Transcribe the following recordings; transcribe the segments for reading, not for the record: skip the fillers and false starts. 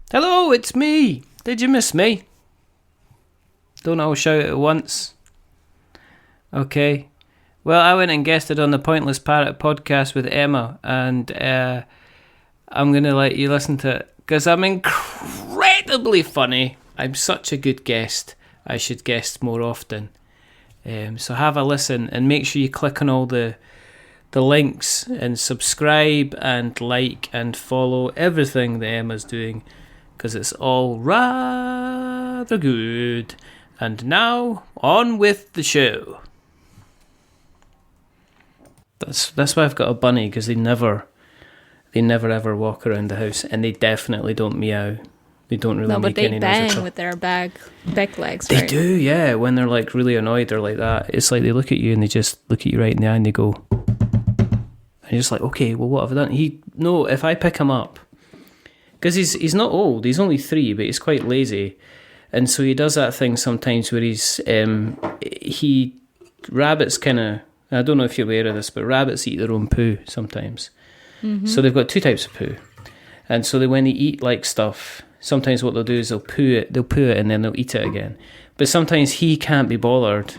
Hello, it's me. Did you miss me? Don't all shout at once. Okay. Well, I went and guested on the Pointless Parrot podcast with Emma, and I'm going to let you listen to it, because I'm incredibly funny. I'm such a good guest. I should guest more often. So have a listen, and make sure you click on all the links, and subscribe, and like, and follow everything that Emma's doing, because it's all rather good. And now, on with the show. That's why I've got a bunny, because they never ever walk around the house, and they definitely don't meow. They don't really make any noise. No, but they bang with their back legs, They right? do, yeah. When they're like really annoyed or like that, it's like they look at you and they just look at you right in the eye and they go, and you're just like, okay, well, what have I done? If I pick him up, because he's not old, he's only 3, but he's quite lazy, and so he does that thing sometimes where rabbits kind of, I don't know if you're aware of this, but rabbits eat their own poo sometimes. Mm-hmm. So they've got 2 types of poo, and so when they eat like stuff, sometimes what they'll do is they'll poo it, and then they'll eat it again. But sometimes he can't be bothered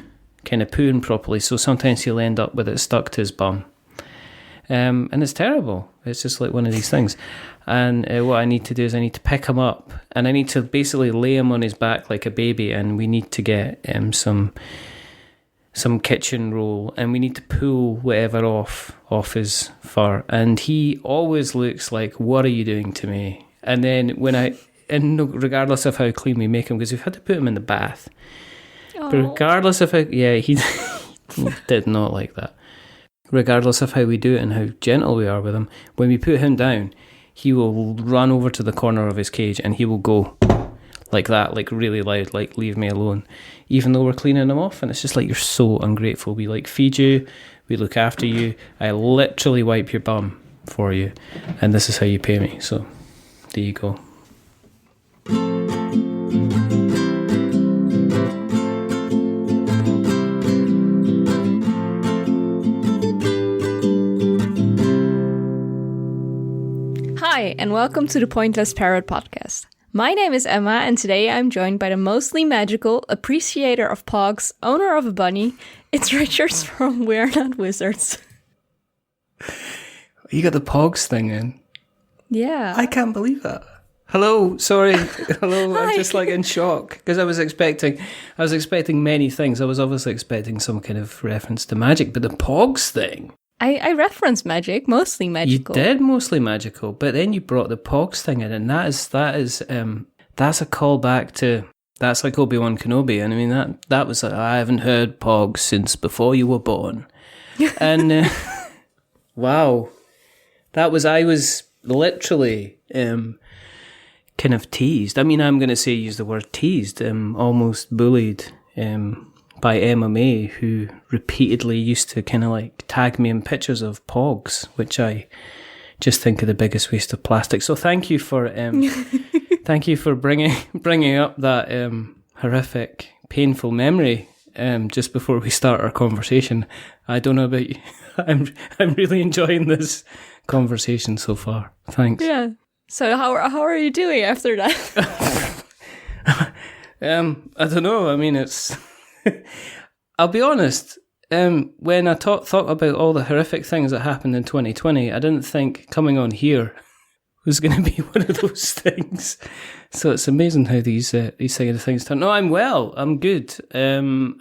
kind of pooing properly, so sometimes he'll end up with it stuck to his bum. And it's terrible. It's just like one of these things. And what I need to do is I need to pick him up, and I need to basically lay him on his back like a baby, and we need to get some kitchen roll, and we need to pull whatever off his fur. And he always looks like, what are you doing to me? And then regardless of how clean we make him, because we've had to put him in the bath. Oh. But regardless of how, he did not like that. Regardless of how we do it and how gentle we are with him, when we put him down, he will run over to the corner of his cage and he will go like that, like really loud, like leave me alone, even though we're cleaning him off. And it's just like, you're so ungrateful. We like feed you, we look after you, I literally wipe your bum for you, and this is how you pay me. So there you go. Hi, and welcome to the Pointless Parrot podcast. My name is Emma, and today I'm joined by the mostly magical appreciator of pogs, owner of a bunny. It's Richard from We're Not Wizards. You got the pogs thing in. Yeah. I can't believe that. Hello, sorry. Hello, I'm just like in shock, because I was expecting many things. I was obviously expecting some kind of reference to magic, but the pogs thing. I reference magic, mostly magical. You did mostly magical, but then you brought the pogs thing in, and that's a callback to, that's like Obi-Wan Kenobi. And I mean that was like, I haven't heard pogs since before you were born. And wow, I was literally kind of teased. I mean, I'm going to use the word teased, almost bullied by MMA, who repeatedly used to kind of like tag me in pictures of pogs, which I just think are the biggest waste of plastic. So thank you for bringing up that horrific, painful memory just before we start our conversation. I don't know about you. I'm really enjoying this conversation so far. Thanks. Yeah. So how are you doing after that? I don't know. I mean, it's. I'll be honest. When I thought about all the horrific things that happened in 2020, I didn't think coming on here was going to be one of those things. So it's amazing how these kind of things turn. No, I'm well. I'm good. I'm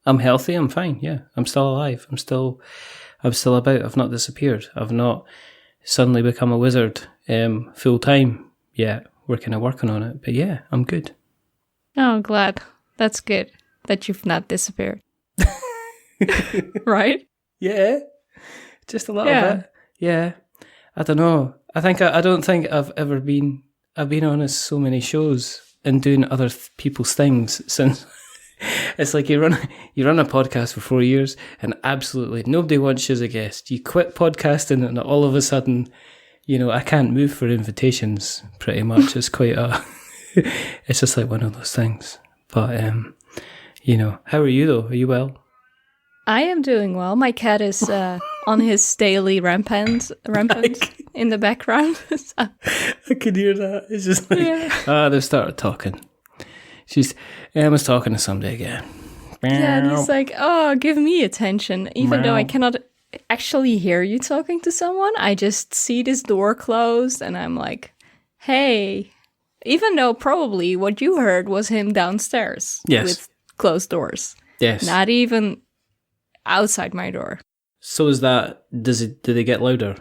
healthy. I'm fine. Yeah, I'm still alive. I'm still about. I've not disappeared. I've not suddenly become a wizard full time yet. We're kind of working on it, but yeah, I'm good. Oh, glad. That's good that you've not disappeared. Right? Yeah, just a little bit. Yeah, I don't know. I don't think I've ever been. I've been on so many shows and doing other people's things since. It's like you run a podcast for 4 years and absolutely nobody wants you as a guest. You quit podcasting and all of a sudden, I can't move for invitations. Pretty much, it's quite a. It's just like one of those things. But how are you though? Are you well? I am doing well. My cat is on his daily rampant. in the background. So, I could hear that. It's just like, they've started talking. Emma's talking to somebody again. yeah, and he's like, oh, give me attention. Even though I cannot actually hear you talking to someone, I just see this door closed and I'm like, hey. Even though probably what you heard was him downstairs with closed doors. Yes. Not even outside my door. So is that, do they get louder?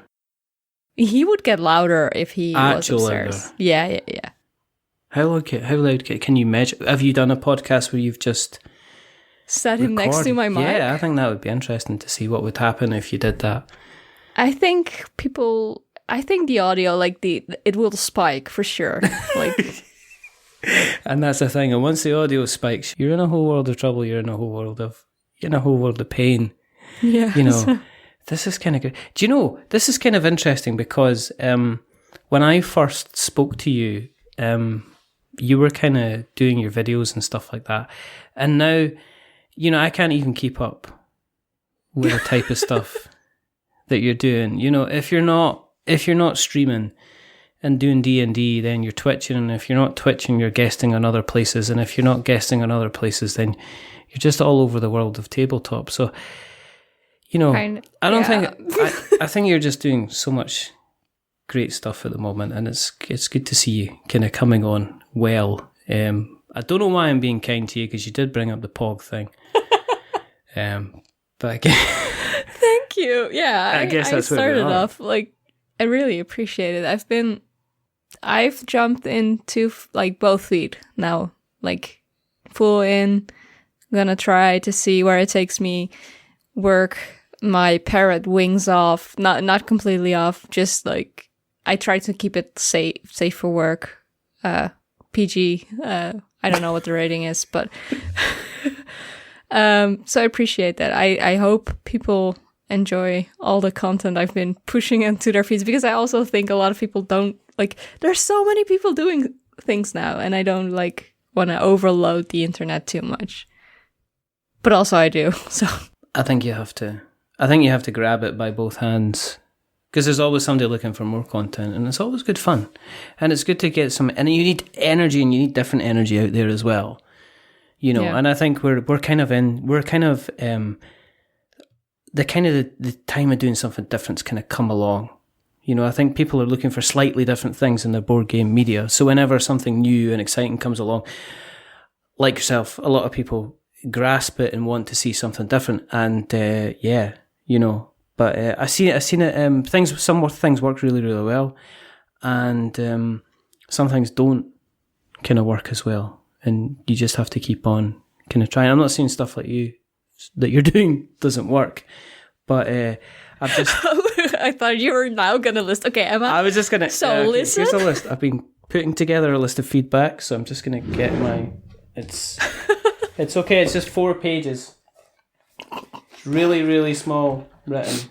He would get louder if he was Actual upstairs. louder. Yeah. How loud can you measure? Have you done a podcast where you've just set him next to my mic? Yeah, I think that would be interesting to see what would happen if you did that. I think the audio, like it will spike for sure. Like, and that's the thing. And once the audio spikes, you're in a whole world of trouble. You're in a whole world of pain. Yeah. You know, this is kind of good. Do you know, this is kind of interesting because when I first spoke to you, you were kind of doing your videos and stuff like that. And now, you know, I can't even keep up with the type of stuff that you're doing. You know, if you're not streaming and doing D&D, then you're twitching. And if you're not twitching, you're guesting on other places. And if you're not guesting on other places, then you're just all over the world of tabletop. So, you know, I think you're just doing so much great stuff at the moment, and it's good to see you kind of coming on well. I don't know why I'm being kind to you, because you did bring up the POG thing. But again, thank you. Yeah, I guess that's I started where we are. off like I really appreciate it. I've jumped into like both feet now, like full in. I'm gonna try to see where it takes me. Work my Parrot wings off, not completely off, just like I try to keep it safe for work. PG. I don't know what the rating is, but so I appreciate that. I hope people enjoy all the content I've been pushing into their feeds, because I also think a lot of people don't like. There's so many people doing things now, and I don't like want to overload the internet too much. But also I do. So I think you have to grab it by both hands, because there's always somebody looking for more content, and it's always good fun, and it's good to get some. And you need energy, and you need different energy out there as well, you know. Yeah. And I think we're kind of the time of doing something different's kind of come along. You know, I think people are looking for slightly different things in their board game media. So whenever something new and exciting comes along, like yourself, a lot of people grasp it and want to see something different. And you know. But I've seen it. Some things work really, really well, and some things don't kind of work as well. And you just have to keep on kind of trying. I'm not saying stuff like that you're doing doesn't work, but I've just. I thought you were now gonna list. Okay, Emma. I was just gonna. So listen. Here's a list. I've been putting together a list of feedback, so I'm just gonna get my. It's okay. It's just 4 pages. It's really, really small. Written.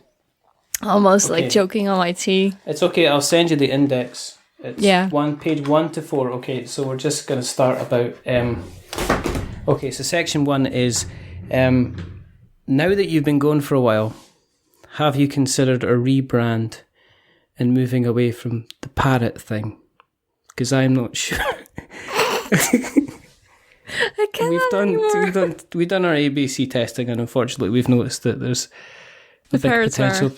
Almost like choking on my tea. It's okay, I'll send you the index. It's page 1 to 4. Okay, so we're just going to start about... okay, so section 1 is... now that you've been going for a while, have you considered a rebrand and moving away from the Parrot thing? Because I'm not sure. I cannot We've done our ABC testing, and unfortunately we've noticed that there's the big Parrots potential.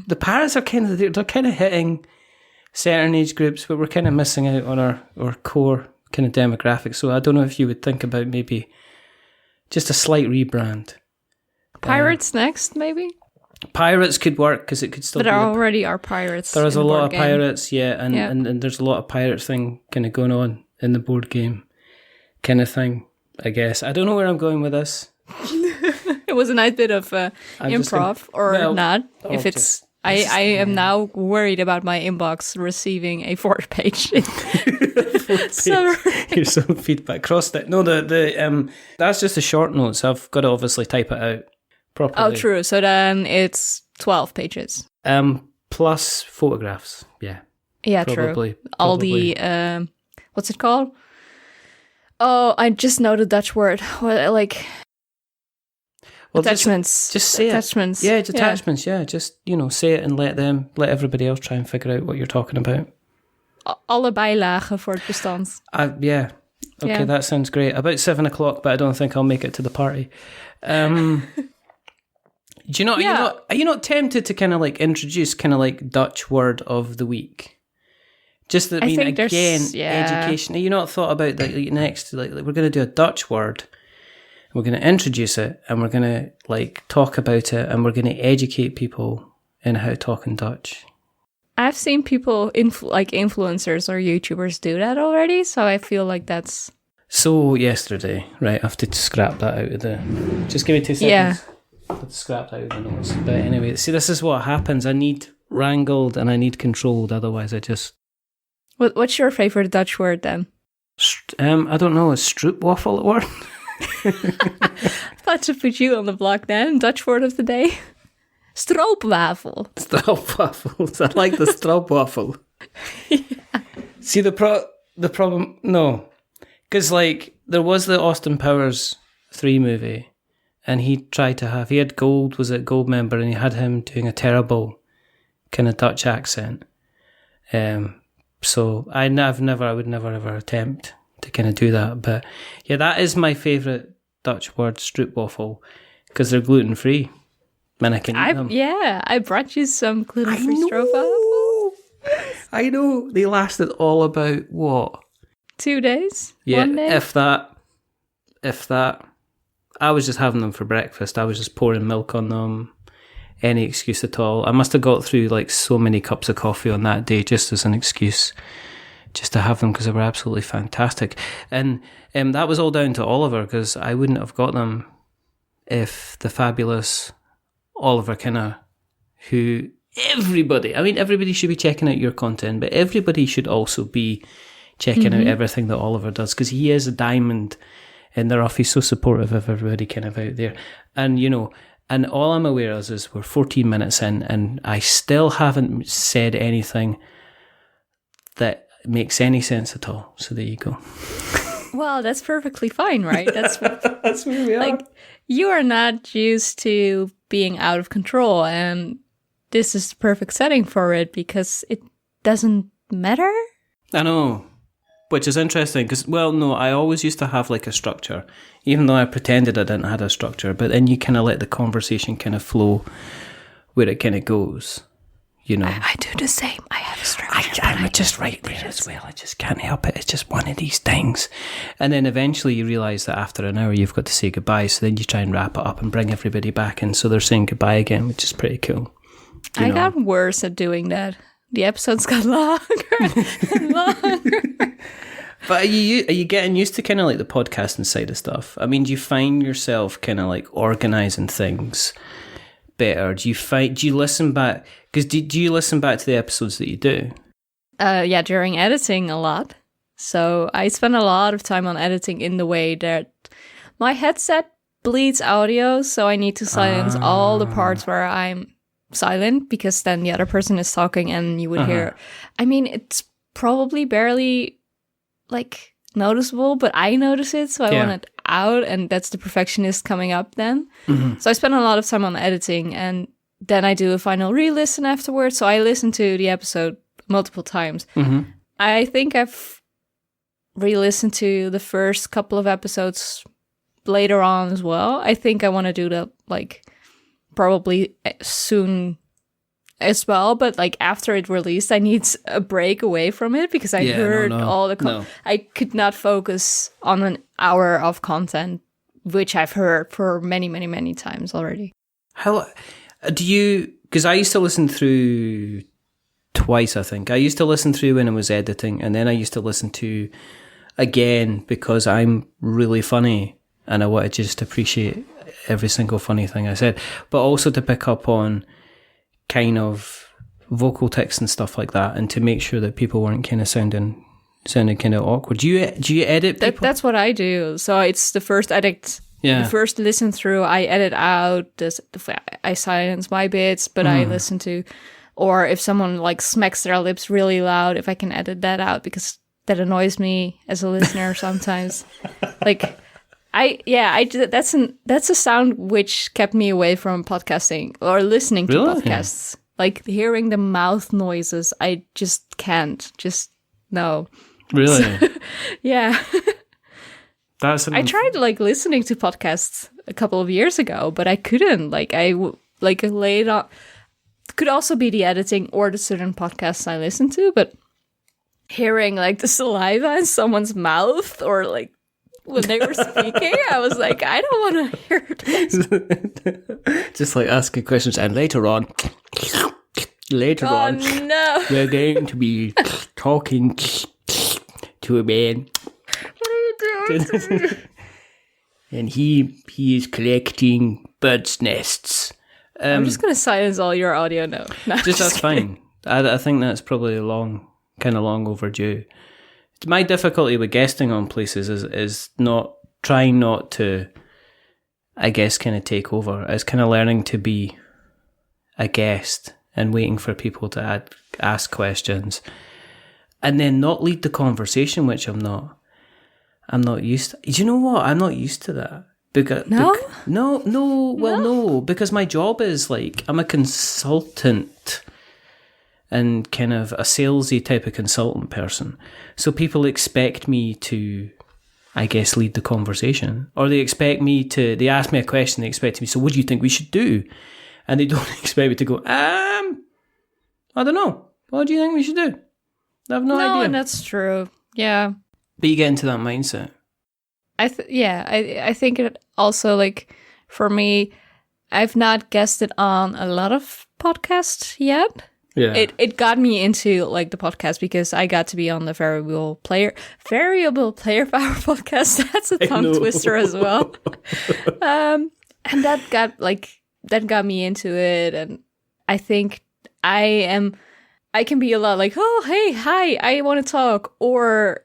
The Parrots are they're kind of hitting certain age groups, but we're kind of missing out on our core kind of demographic. So I don't know if you would think about maybe just a slight rebrand. Pirates next, maybe? Pirates could work, because it could still but be... But there already are pirates. There is a lot of game. pirates, and there's a lot of pirates thing kind of going on in the board game kind of thing, I guess. I don't know where I'm going with this. It was a nice bit of improv, not. If it's... I am now worried about my inbox receiving a 4-page. Here's some feedback. Crossed it. No, the that's just the short notes. I've got to obviously type it out properly. Oh, true. So then it's 12 pages. Plus photographs. Yeah. Yeah, probably. True. All the what's it called? Oh, I just know the Dutch word. Well, Well, attachments. Just say attachments. it. Yeah, it's attachments. Yeah, just say it and let everybody else try and figure out what you're talking about. Alle bijlagen voor het bestand. Yeah. Okay, that sounds great. About 7 o'clock, but I don't think I'll make it to the party. Do you know? Are you not tempted to kind of like introduce kind of like Dutch word of the week? Just that, education. Have you not thought about that next? Like we're going to do a Dutch word. We're going to introduce it, and we're going to like talk about it, and we're going to educate people in how to talk in Dutch. I've seen people, influencers or YouTubers do that already, so I feel like that's... So yesterday, right, I have to scrap that out of the... Just give me 2 seconds. Yeah. I have to scrap that out of the notes. But anyway, see, this is what happens. I need wrangled and I need controlled, otherwise I just... What's your favourite Dutch word then? I don't know, is stroopwafel a word? Thought to put you on the block then. Dutch word of the day. Stroopwafel. Stroopwafels. I like the stroopwafel. Yeah. See, the problem... No. Because, like, there was the Austin Powers 3 movie, and he tried to have... He had Gold member, and he had him doing a terrible kind of Dutch accent. So I would never ever attempt to kind of do that. But yeah, that is my favourite Dutch word, stroopwafel, because they're gluten-free. And I can eat them. Yeah, I brought you some gluten-free stroopwafel. I know. They lasted all about, what? 2 days? Yeah, 1 day? If that. I was just having them for breakfast. I was just pouring milk on them. Any excuse at all. I must have got through like so many cups of coffee on that day just as an excuse just to have them, because they were absolutely fantastic. And that was all down to Oliver, because I wouldn't have got them if the fabulous Oliver Kinner, who everybody should be checking out your content, but everybody should also be checking out everything that Oliver does, because he is a diamond in the rough. He's so supportive of everybody kind of out there. And, and all I'm aware of is we're 14 minutes in, and I still haven't said anything that makes any sense at all. So there you go. Well, that's perfectly fine, right? That's where we are. Like, you are not used to being out of control, and this is the perfect setting for it, because it doesn't matter. I know, which is interesting, because, I always used to have like a structure, even though I pretended I didn't have a structure, but then you kind of let the conversation kind of flow where it kind of goes, I do the same. I have a structure. I'm just right there as well. I just can't help it. It's just one of these things. And then eventually you realise that after an hour you've got to say goodbye, so then you try and wrap it up and bring everybody back in, so they're saying goodbye again, which is pretty cool. I got worse at doing that. The episodes got longer and longer. But are you getting used to kind of like the podcasting side of stuff? I mean, do you find yourself kind of like organising things better? Do you listen back? Because do you listen back to the episodes that you do? Yeah, during editing a lot. So I spend a lot of time on editing in the way that my headset bleeds audio, so I need to silence all the parts where I'm silent, because then the other person is talking and you would hear. I mean, it's probably barely like noticeable, but I notice it, so I want it out, and that's the perfectionist coming up then. So I spend a lot of time on editing, and then I do a final re-listen afterwards, so I listen to the episode multiple times. I think I've re-listened to the first couple of episodes later on as well. I think I want to do that like probably soon as well, but like after it released, I need a break away from it, because I heard all the I could not focus on an hour of content, which I've heard for many, many, many times already. How do you, because I used to listen through twice, I think. I used to listen through when I was editing, and then I used to listen to again because I'm really funny and I wanted to just appreciate every single funny thing I said, but also to pick up on kind of vocal tics and stuff like that, and to make sure that people weren't kind of sounding kind of awkward. Do you edit people? That's what I do. So it's the first edit. Yeah. The first listen through, I edit out. I silence my bits, but I listen to, or if someone like smacks their lips really loud, if I can edit that out, because that annoys me as a listener sometimes. Like, That's a sound which kept me away from podcasting or listening to podcasts. Like hearing the mouth noises, I just can't. Just no. Really? Yeah. I tried like listening to podcasts a couple of years ago, but I couldn't. Like laid on. Could also be the editing or the certain podcasts I listen to, but hearing like the saliva in someone's mouth or like when they were speaking, I was like, I don't want to hear this. Just like asking questions, and later on, no. we're going to be talking to a man. What are you doing to me? And he is collecting birds' nests. I'm just going to silence all your audio now. No, that's fine. I think that's probably kind of long overdue. My difficulty with guesting on places is not trying not to, I guess, kind of take over. It's kind of learning to be a guest and waiting for people to ask questions, and then not lead the conversation, which I'm not used to. Do you know what? I'm not used to that. No, because my job is like, I'm a consultant and kind of a salesy type of consultant person. So people expect me to, I guess, lead the conversation. Or they ask me a question, they expect me, so what do you think we should do? And they don't expect me to go, I don't know. What do you think we should do? I have no idea. No, that's true. Yeah. But you get into that mindset. I think it also, like, for me, I've not guested on a lot of podcasts yet. Yeah. It got me into like the podcast because I got to be on the Variable Player Power podcast. That's a tongue twister as well. And that got me into it, and I think I can be a lot like, oh, hey, hi, I want to talk, or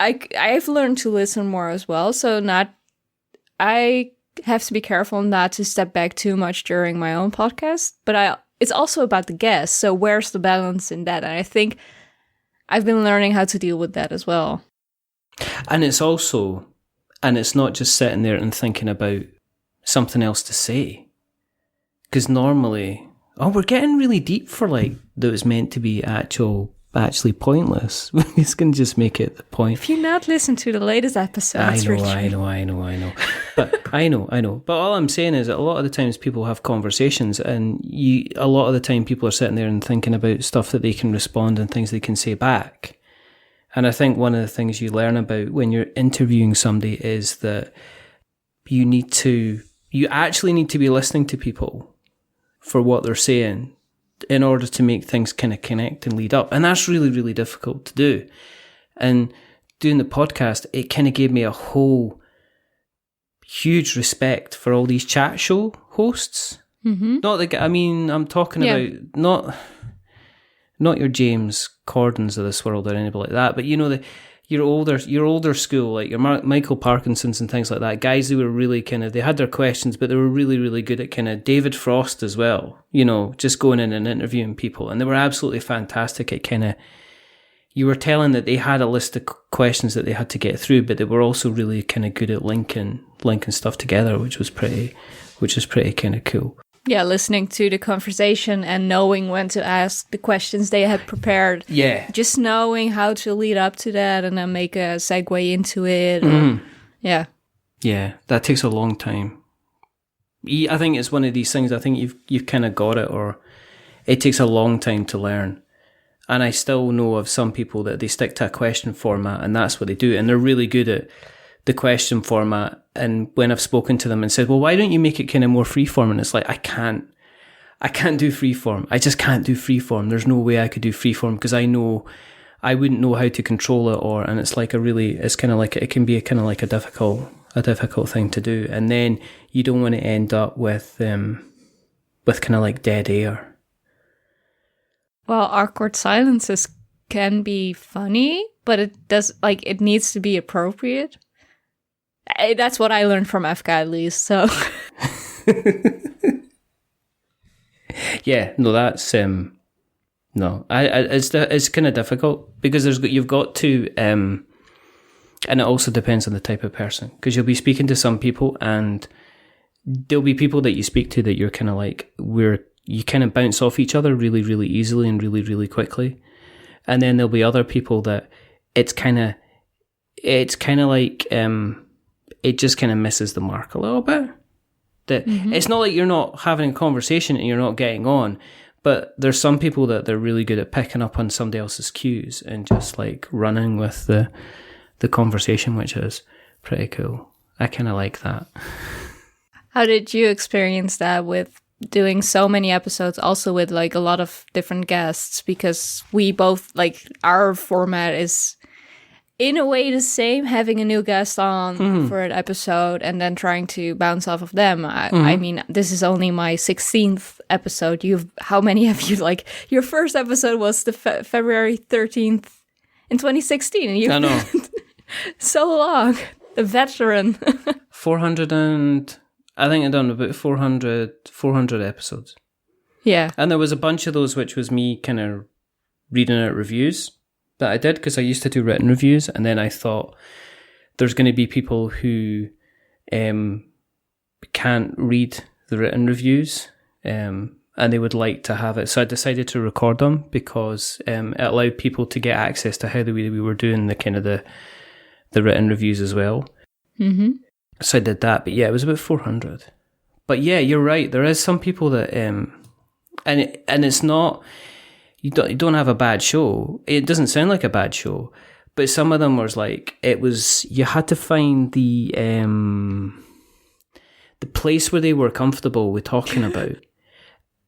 I've learned to listen more as well. So I have to be careful not to step back too much during my own podcast, but it's also about the guest. So where's the balance in that? And I think I've been learning how to deal with that as well. And it's not just sitting there and thinking about something else to say. Because normally, we're getting really deep for like that was meant to be actually pointless. We're just going to just make it the point. If you not listen to the latest episodes, I know. But I know. But all I'm saying is that a lot of the times people have conversations, and a lot of the time people are sitting there and thinking about stuff that they can respond and things they can say back. And I think one of the things you learn about when you're interviewing somebody is that you actually need to be listening to people for what they're saying in order to make things kind of connect and lead up. And that's really, really difficult to do. And doing the podcast, it kind of gave me a whole huge respect for all these chat show hosts. Mm-hmm. I'm talking about not your James Cordens of this world or anybody like that, but your older school, like your Michael Parkinsons and things like that, guys who were really they had their questions, but they were really, really good at kind of David Frost as well, just going in and interviewing people. And they were absolutely fantastic at you were telling that they had a list of questions that they had to get through, but they were also really kind of good at linking stuff together, which is pretty kind of cool. Yeah, listening to the conversation and knowing when to ask the questions they had prepared. Yeah. Just knowing how to lead up to that and then make a segue into it. Yeah. Yeah, that takes a long time. I think it's one of these things, I think you've kind of got it, or it takes a long time to learn. And I still know of some people that they stick to a question format and that's what they do. And they're really good at the question format. And when I've spoken to them and said, well, why don't you make it kind of more freeform? And it's like, I can't do freeform. I just can't do freeform. There's no way I could do freeform because I know I wouldn't know how to control it, and it's like it's kind of like, it can be kind of like a difficult thing to do. And then you don't want to end up with kind of like dead air. Well, awkward silences can be funny, but it needs to be appropriate. That's what I learned from FK at least, so. Yeah, no, that's, no, it's kind of difficult because you've got to, And it also depends on the type of person, because you'll be speaking to some people and there'll be people that you speak to that you're kind of like, you kind of bounce off each other really, really easily and really, really quickly. And then there'll be other people that it's kind of like, it just kind of misses the mark a little bit. That it's not like you're not having a conversation and you're not getting on, but there's some people that they're really good at picking up on somebody else's cues and just like running with the conversation, which is pretty cool. I kind of like that. How did you experience that with doing so many episodes, also with like a lot of different guests? Because we both, like, our format is in a way the same, having a new guest on for an episode and then trying to bounce off of them. I mean, this is only my 16th episode. How many have you, like, your first episode was the February 13th in 2016. And I know. So long. A veteran. 400 and... I think I've done about 400 episodes. Yeah. And there was a bunch of those which was me kind of reading out reviews that I did, because I used to do written reviews, and then I thought there's going to be people who can't read the written reviews and they would like to have it. So I decided to record them because it allowed people to get access to how we were doing the kind of the written reviews as well. Mm-hmm. So I did that, but yeah, it was about 400. But yeah, you're right. There is some people that, and it's not, you don't have a bad show. It doesn't sound like a bad show, but some of them was like, you had to find the place where they were comfortable with talking about.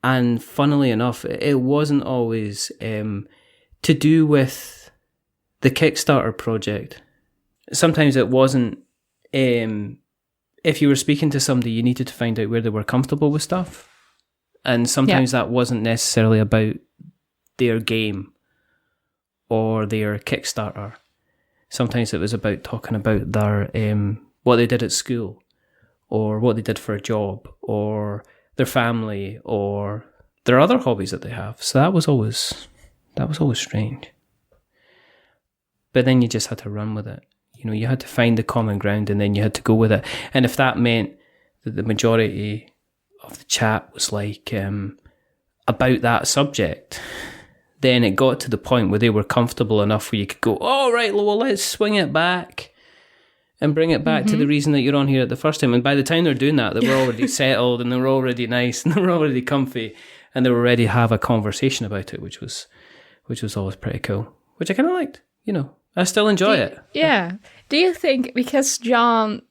And funnily enough, it wasn't always to do with the Kickstarter project. Sometimes it wasn't. If you were speaking to somebody, you needed to find out where they were comfortable with stuff. And sometimes that wasn't necessarily about their game or their Kickstarter. Sometimes it was about talking about their what they did at school, or what they did for a job, or their family, or their other hobbies that they have. So that was always strange. But then you just had to run with it. You know, you had to find the common ground and then you had to go with it. And if that meant that the majority of the chat was like about that subject, then it got to the point where they were comfortable enough where you could go, oh, right, well, let's swing it back and bring it back to the reason that you're on here at the first time. And by the time they're doing that, they were already settled and they were already nice and they were already comfy and they were ready to have a conversation about it, which was always pretty cool, which I kind of liked, you know. I still enjoy it. Yeah. Do you think, because John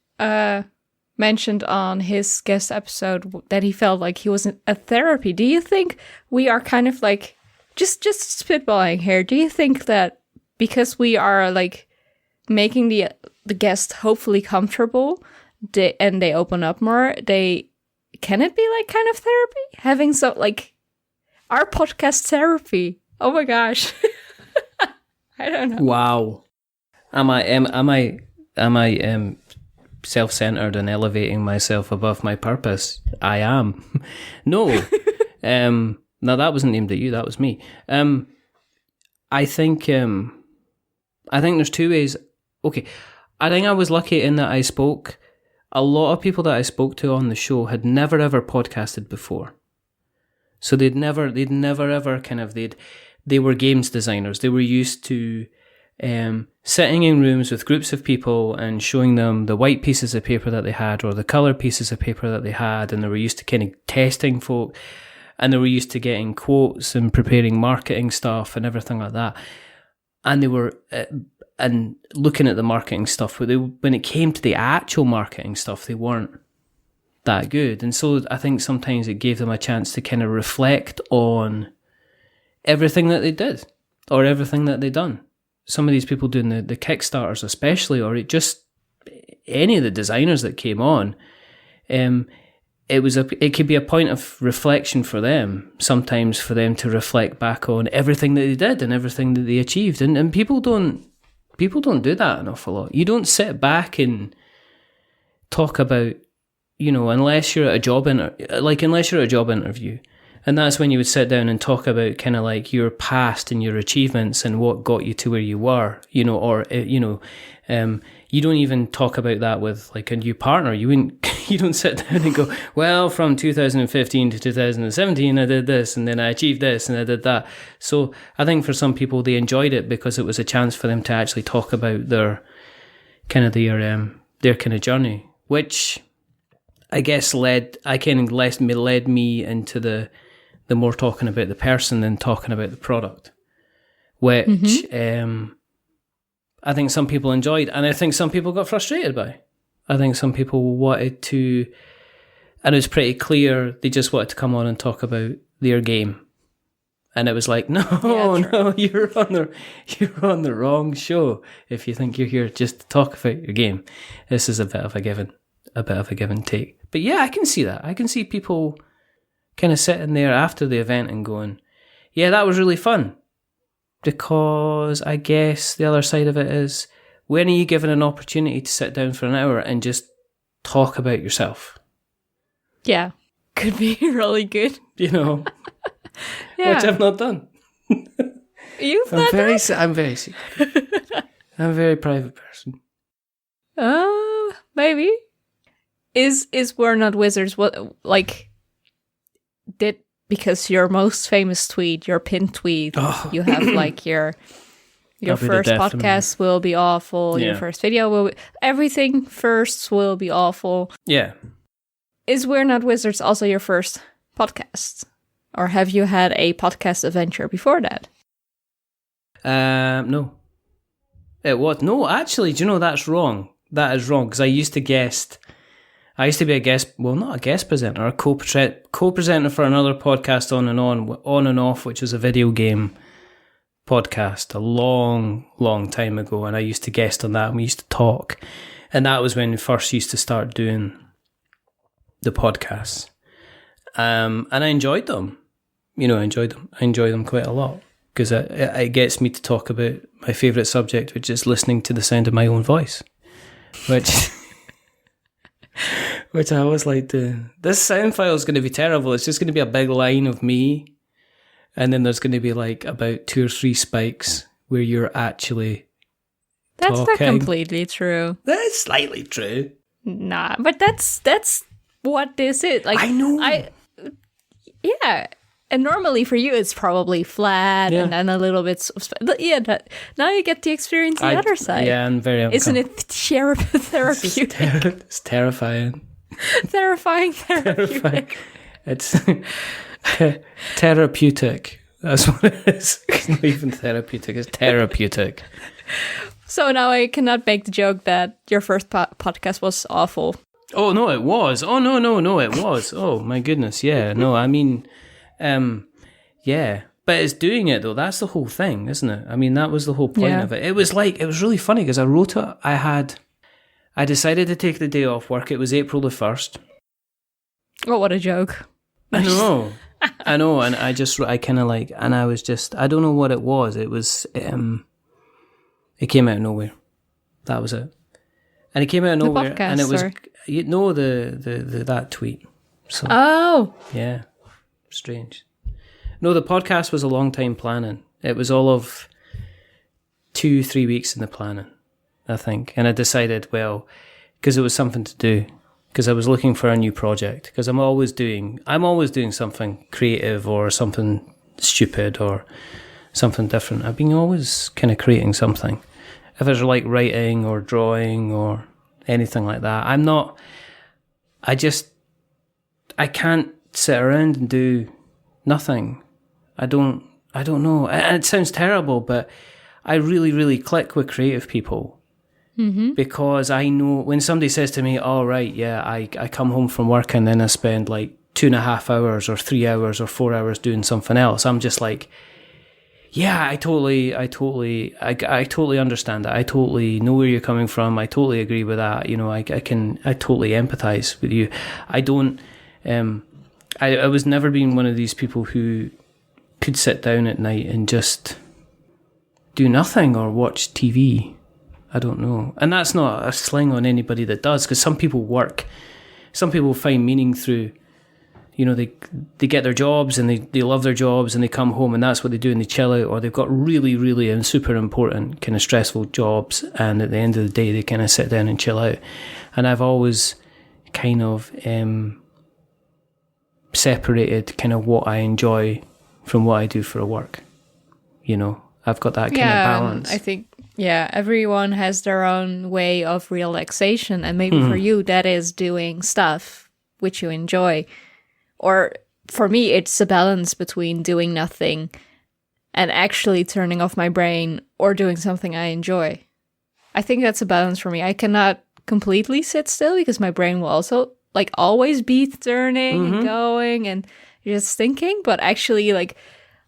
mentioned on his guest episode that he felt like he was in a therapy, do you think we are kind of like, just spitballing here, do you think that because we are like making the guest hopefully comfortable and they open up more, can it be like kind of therapy? Having so, like, our podcast therapy. Oh my gosh. I don't know. Wow. Am I self-centered and elevating myself above my purpose? I am. No. No, that wasn't aimed at you. That was me. I think there's two ways. Okay. I think I was lucky in that a lot of people that I spoke to on the show had never ever podcasted before. So they'd never ever kind of, they were games designers. They were used to sitting in rooms with groups of people and showing them the white pieces of paper that they had or the colour pieces of paper that they had, and they were used to kind of testing folk, and they were used to getting quotes and preparing marketing stuff and everything like that. And they were and looking at the marketing stuff, but when it came to the actual marketing stuff, they weren't that good. And so I think sometimes it gave them a chance to kind of reflect on everything that they did or everything that they done. Some of these people doing the Kickstarters especially, or just any of the designers that came on, it could be a point of reflection for them, sometimes for them to reflect back on everything that they did and everything that they achieved. And people don't do that an awful lot. You don't sit back and talk about, you know, unless you're at a job interview And that's when you would sit down and talk about kind of like your past and your achievements and what got you to where you were, you know, or, you know, you don't even talk about that with like a new partner. You don't sit down and go, well, from 2015 to 2017, I did this and then I achieved this and I did that. So I think for some people, they enjoyed it because it was a chance for them to actually talk about their kind of journey, which I guess led me into the more talking about the person than talking about the product, which I think some people enjoyed, and I think some people got frustrated by. I think some people wanted to, and it was pretty clear they just wanted to come on and talk about their game, and it was like, no, you're on the wrong show if you think you're here just to talk about your game. This is a bit of a give and take. But yeah, I can see that. I can see people kind of sitting there after the event and going, yeah, that was really fun. Because I guess the other side of it is, when are you given an opportunity to sit down for an hour and just talk about yourself? Yeah, could be really good. You know, which I've not done. You've not done? I'm very secret. I'm a very private person. Maybe. Is We're Not Wizards because your most famous tweet, your pinned tweet, you have like your first podcast will be awful, your first video will be, everything first will be awful. Yeah. Is We're Not Wizards also your first podcast? Or have you had a podcast adventure before that? No. It was. No, actually, do you know that's wrong? That is wrong, because I used to be a guest, well, not a guest presenter, a co-presenter for another podcast on and off, which was a video game podcast a long, long time ago. And I used to guest on that and we used to talk. And that was when we first used to start doing the podcasts. And I enjoyed them. You know, I enjoy them quite a lot because it gets me to talk about my favourite subject, which is listening to the sound of my own voice, which I always like to. This sound file is going to be terrible. It's just going to be a big line of me, and then there's going to be like about 2 or 3 spikes where you're actually That's talking. Not completely true. That's slightly true. Nah, but that's what this is. Like, I know. Yeah. And normally for you, it's probably flat and then a little bit. But yeah, now you get to experience the other side. Yeah, I'm very Isn't it therapeutic? It's terrifying. Terrifying therapeutic. It's therapeutic. That's what it is. It's not even therapeutic. It's therapeutic. So now I cannot make the joke that your first podcast was awful. Oh, no, it was. Oh, no, it was. Oh, my goodness. Yeah, no, I mean... yeah, but it's doing it though. That's the whole thing, isn't it? I mean, that was the whole point of it. It was really funny because I wrote it. I decided to take the day off work. It was April the 1st. Oh, what a joke. I know. And I kind of like, and I was just, I don't know what it was. It was, it came out of nowhere. That was it. And it came out of nowhere. The podcast, and it was, that tweet. So, yeah. Strange. No, the podcast was a long time planning. It was all of 2-3 weeks in the planning, I think. And I decided, well, because it was something to do, because I was looking for a new project, because I'm always doing something creative or something stupid or something different. I've been always kind of creating something. If it's like writing or drawing or anything like that, I can't sit around and do nothing. I don't know. And it sounds terrible, but I really, really click with creative people because I know when somebody says to me, "Oh, right, yeah, I come home from work and then I spend like 2.5 hours or 3 hours or 4 hours doing something else." I'm just like, yeah, I totally understand that. I totally know where you're coming from. I totally agree with that. You know, I totally empathize with you. I was never been one of these people who could sit down at night and just do nothing or watch TV. I don't know. And that's not a sling on anybody that does, because some people find meaning through, they get their jobs and they love their jobs and they come home and that's what they do and they chill out, or they've got really, really and super important kind of stressful jobs, and at the end of the day they kind of sit down and chill out. And I've always kind of separated kind of what I enjoy from what I do for a work. I've got that kind of balance. I think, everyone has their own way of relaxation, and maybe for you that is doing stuff which you enjoy. Or for me, it's a balance between doing nothing and actually turning off my brain, or doing something I enjoy. I think that's a balance for me. I cannot completely sit still because my brain will also always be turning and going and just thinking, but actually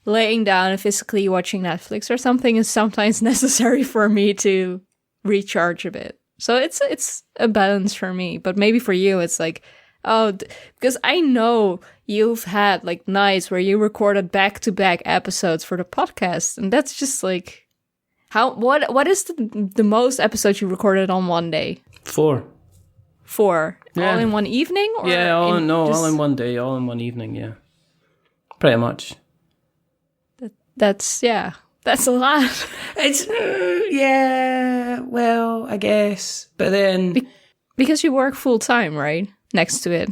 laying down and physically watching Netflix or something is sometimes necessary for me to recharge a bit. So it's a balance for me. But maybe for you, it's because I know you've had nights where you recorded back-to-back episodes for the podcast, and that's just what is the most episodes you recorded on one day? 4. Yeah. All in one evening? Or all in one day, all in one evening, yeah. Pretty much. That's a lot. It's, well, I guess. But then... Because you work full-time, right? Next to it.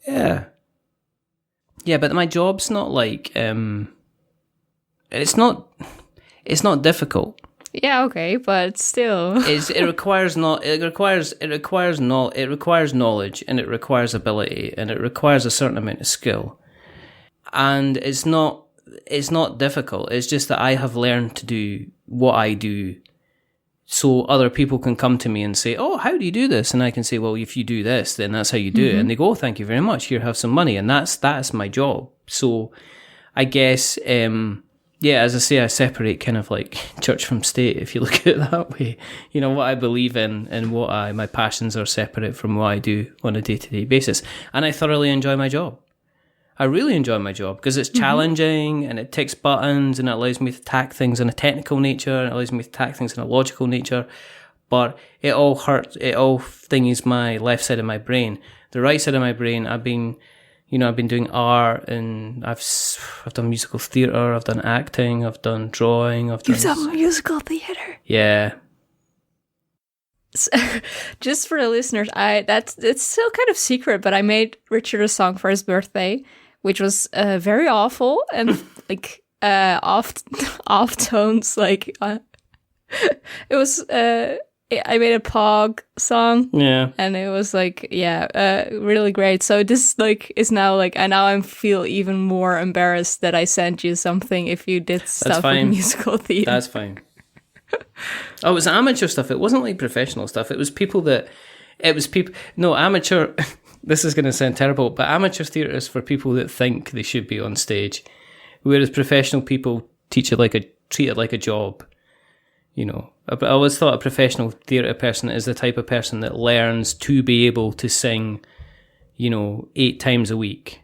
Yeah. Yeah, but my job's not it's not difficult. Yeah, okay, but still. It requires knowledge, and it requires ability, and it requires a certain amount of skill. And it's not difficult. It's just that I have learned to do what I do, so other people can come to me and say, "Oh, how do you do this?" And I can say, "Well, if you do this, then that's how you do it." And they go, "Oh, thank you very much. Here, have some money." And that's my job. So I guess, as I say, I separate kind of church from state, if you look at it that way. What I believe in and my passions are separate from what I do on a day-to-day basis. And I thoroughly enjoy my job. I really enjoy my job because it's challenging and it ticks buttons and it allows me to tack things in a technical nature and it allows me to tack things in a logical nature. But it all thingies my left side of my brain. The right side of my brain, I've been doing art, and I've done musical theatre, I've done acting, I've done drawing, You've done musical theatre? Yeah. So, just for the listeners, it's still kind of secret, but I made Richard a song for his birthday, which was very awful and off tones. It was I made a Pog song, and it was really great. So this is now and now I feel even more embarrassed that I sent you something if you did stuff in musical theatre. That's fine. Oh, it was amateur stuff. It wasn't professional stuff. It was amateur. This is going to sound terrible, but amateur theatre is for people that think they should be on stage, whereas professional people treat it like a job. I always thought a professional theatre person is the type of person that learns to be able to sing, 8 times a week,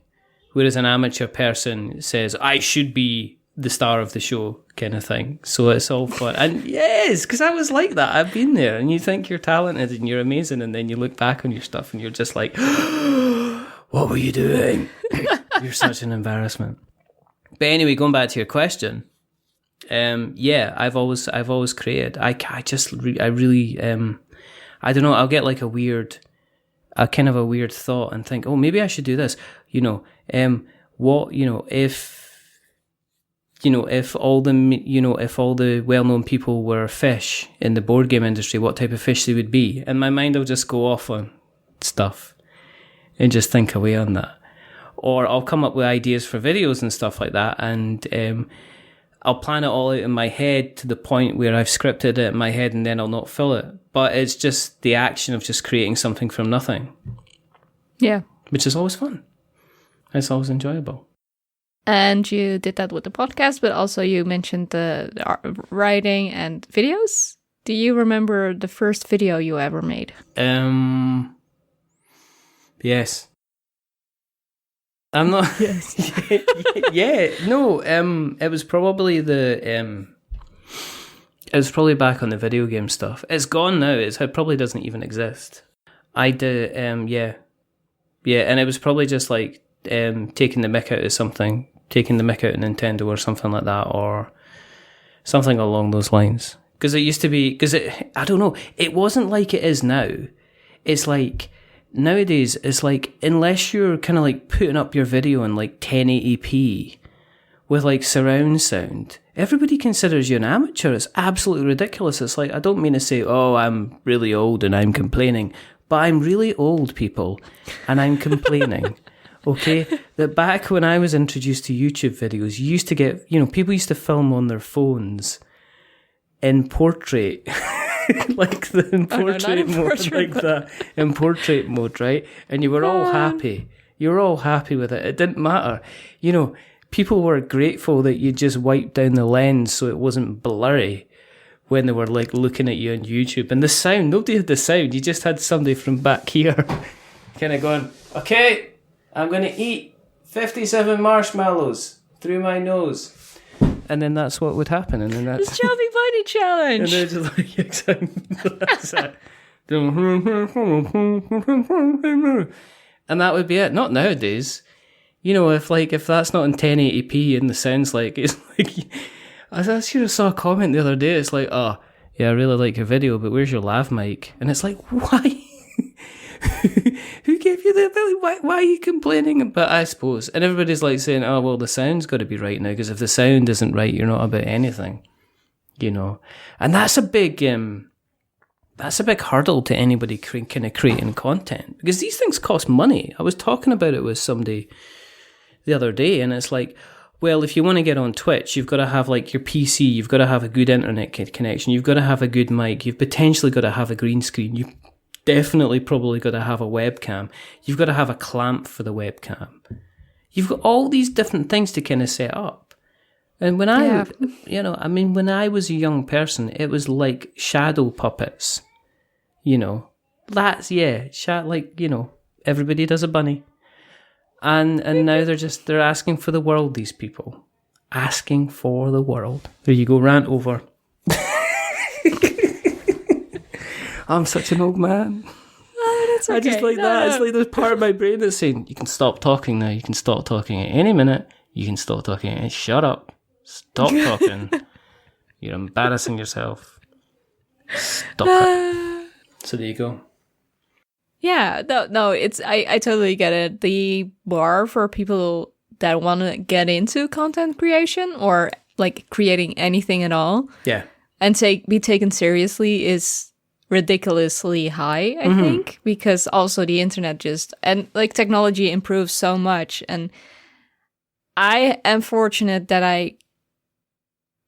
whereas an amateur person says, "I should be the star of the show," kind of thing. So it's all fun. And yes, because I was like that. I've been there. And you think you're talented and you're amazing, and then you look back on your stuff and you're just like, what were you doing? You're such an embarrassment. But anyway, going back to your question, I've always created. I really I don't know. I'll get a weird thought and think, oh, maybe I should do this. If all the well-known people were fish in the board game industry, what type of fish they would be. And my mind will just go off on stuff and just think away on that. Or I'll come up with ideas for videos and stuff like that, and I'll plan it all out in my head to the point where I've scripted it in my head, and then I'll not fill it. But it's just the action of just creating something from nothing. Yeah. Which is always fun. It's always enjoyable. And you did that with the podcast, but also you mentioned the writing and videos. Do you remember the first video you ever made? Yes. I'm not. Yes. No. It was probably it was probably back on the video game stuff. It's gone now. It probably doesn't even exist. I did. Yeah, and it was probably just taking the mick out of something, taking the mick out of Nintendo or something like that, or something along those lines. Because it used to be, I don't know, it wasn't like it is now. It's like, nowadays, it's like, unless you're kind of like putting up your video in like 1080p with like surround sound, everybody considers you an amateur. It's absolutely ridiculous. It's like, I don't mean to say, oh, I'm really old and I'm complaining, but I'm really old, people, and I'm complaining. Okay? That back when I was introduced to YouTube videos, you used to get, people used to film on their phones in portrait. Like in portrait mode, right? And you were all happy. You were all happy with it. It didn't matter. People were grateful that you just wiped down the lens so it wasn't blurry when they were like looking at you on YouTube. And the sound, nobody had the sound. You just had somebody from back here kind of going, okay, I'm going to eat 57 marshmallows through my nose. And then that's what would happen. And then that's the Chubby Bunny Challenge. And they're just like, exactly. That's it. And that would be it. Not nowadays. If that's not in 1080p and the sound's like, it's like, I sure I saw a comment the other day. It's like, oh, yeah, I really like your video, but where's your lav mic? And it's like, why? Who gave you the ability? Why are you complaining? But I suppose, and everybody's like saying, oh, well, the sound's got to be right now, because if the sound isn't right, you're not about anything, And that's a big hurdle to anybody kind of creating content, because these things cost money. I was talking about it with somebody the other day, and it's like, well, if you want to get on Twitch, you've got to have like your PC, you've got to have a good internet connection, you've got to have a good mic, you've potentially got to have a green screen, you definitely probably got to have a webcam, you've got to have a clamp for the webcam, you've got all these different things to kind of set up. And when when I was a young person, it was like shadow puppets, everybody does a bunny. And now they're asking for the world, these people. Asking for the world. There you go, rant over. I'm such an old man. Oh, that's okay. I just like that. It's like there's part of my brain that's saying, you can stop talking now. You can stop talking at any minute. You can stop talking. Shut up. Stop talking. You're embarrassing yourself. Stop it. So there you go. Yeah, no, it's I totally get it. The bar for people that want to get into content creation or like creating anything at all, and be taken seriously is ridiculously high, I think, because also the internet and technology improves so much, and I am fortunate that I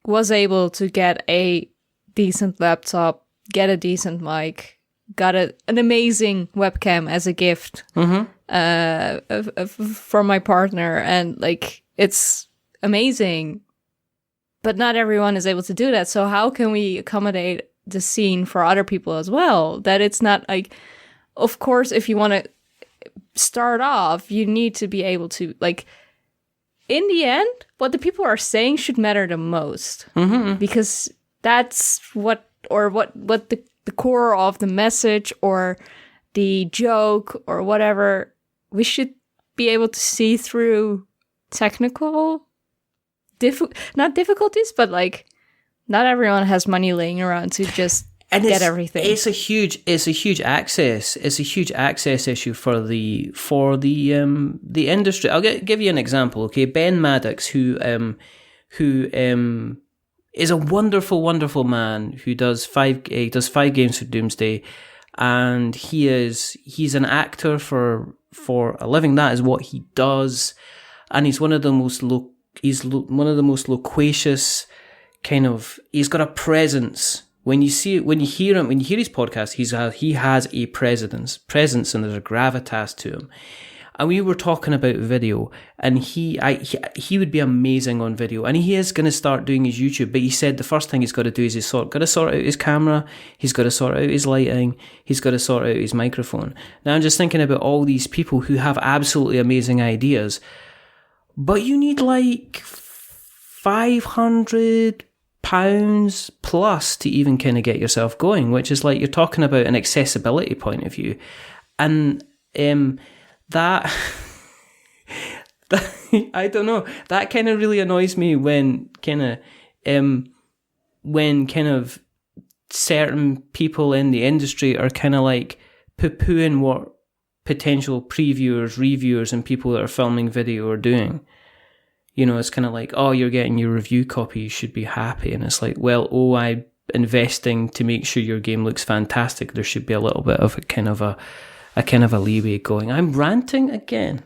was able to get a decent laptop, get a decent mic, got an amazing webcam as a gift from my partner, and it's amazing, but not everyone is able to do that. So how can we accommodate the scene for other people as well, that it's not like, of course, if you want to start off, you need to be able to in the end, what the people are saying should matter the most, because that's what the core of the message or the joke or whatever. We should be able to see through technical not difficulties, but not everyone has money laying around to just get everything. It's a huge access issue for the industry. I'll give you an example. Okay, Ben Maddox, who is a wonderful, wonderful man who does five games for Doomsday, and he's an actor for a living. That is what he does, and he's one of the most loquacious kind of. He's got a presence. When you hear his podcast, he has a presence, and there's a gravitas to him. And we were talking about video, and he would be amazing on video, and he is going to start doing his YouTube. But he said the first thing he's got to do is got to sort out his camera, he's got to sort out his lighting, he's got to sort out his microphone. Now I'm just thinking about all these people who have absolutely amazing ideas, but you need £500 plus to even kind of get yourself going, which is you're talking about an accessibility point of view, and that I don't know. That kind of really annoys me when kind of certain people in the industry are kind of like poo-pooing what potential previewers, reviewers, and people that are filming video are doing. You know, it's kind of like, oh, you're getting your review copy, you should be happy. And it's like, well, I'm investing to make sure your game looks fantastic. There should be a little bit of a kind of a leeway going. I'm ranting again.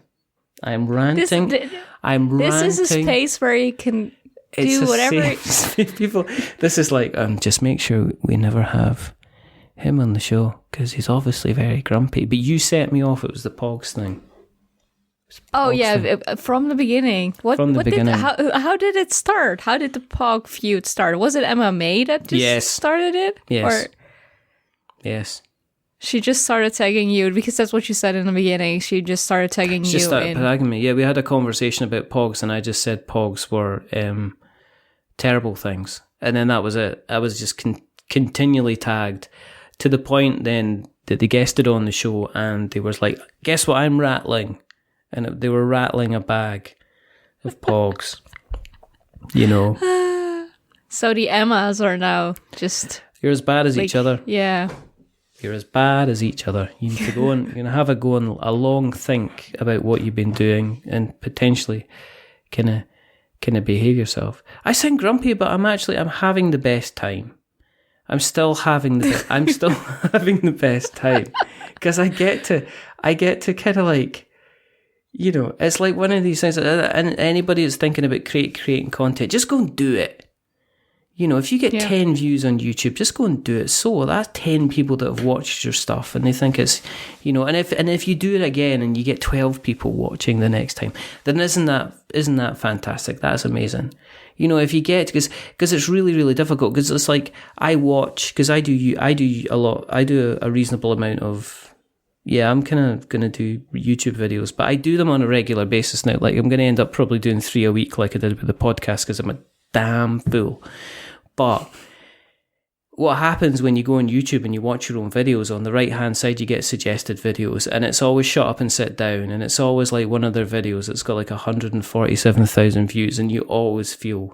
I'm ranting. This is a space where you can do whatever. People, this is like, just make sure we never have him on the show because he's obviously very grumpy. But you set me off. It was the Pogs thing. From the beginning. Beginning. How did it start? How did the Pog feud start? Was it Emma May that just started it? Yes. Or yes. She just started tagging you because that's what you said in the beginning. She just started tagging you. She started tagging me. Yeah, we had a conversation about Pogs, and I just said Pogs were terrible things, and then that was it. I was just continually tagged to the point then that they guested on the show, and they was like, "Guess what? I'm rattling," and they were rattling a bag of Pogs. You know. So the Emmas are now just. You're as bad as each other. Yeah. You're as bad as each other. You need to go and have a long think about what you've been doing and potentially kind of behave yourself. I sound grumpy, but I'm having the best time. I'm still having the best time because I get to kind of like, you know, it's like one of these things. And anybody that's thinking about creating content, just go and do it. You know, if you get 10 views on YouTube, just go and do it. So that's 10 people that have watched your stuff and they think it's, you know, and if you do it again and you get 12 people watching the next time, then isn't that fantastic? That's amazing. You know, if you get, because it's really, really difficult, because it's like I watch, because I do a reasonable amount of, I'm kind of going to do YouTube videos, but I do them on a regular basis now. Like I'm going to end up probably doing 3 a week like I did with the podcast because I'm a damn fool. But what happens when you go on YouTube and you watch your own videos, on the right hand side you get suggested videos, and it's always shut up and sit down, and it's always like one of their videos that's got like 147,000 views, and you always feel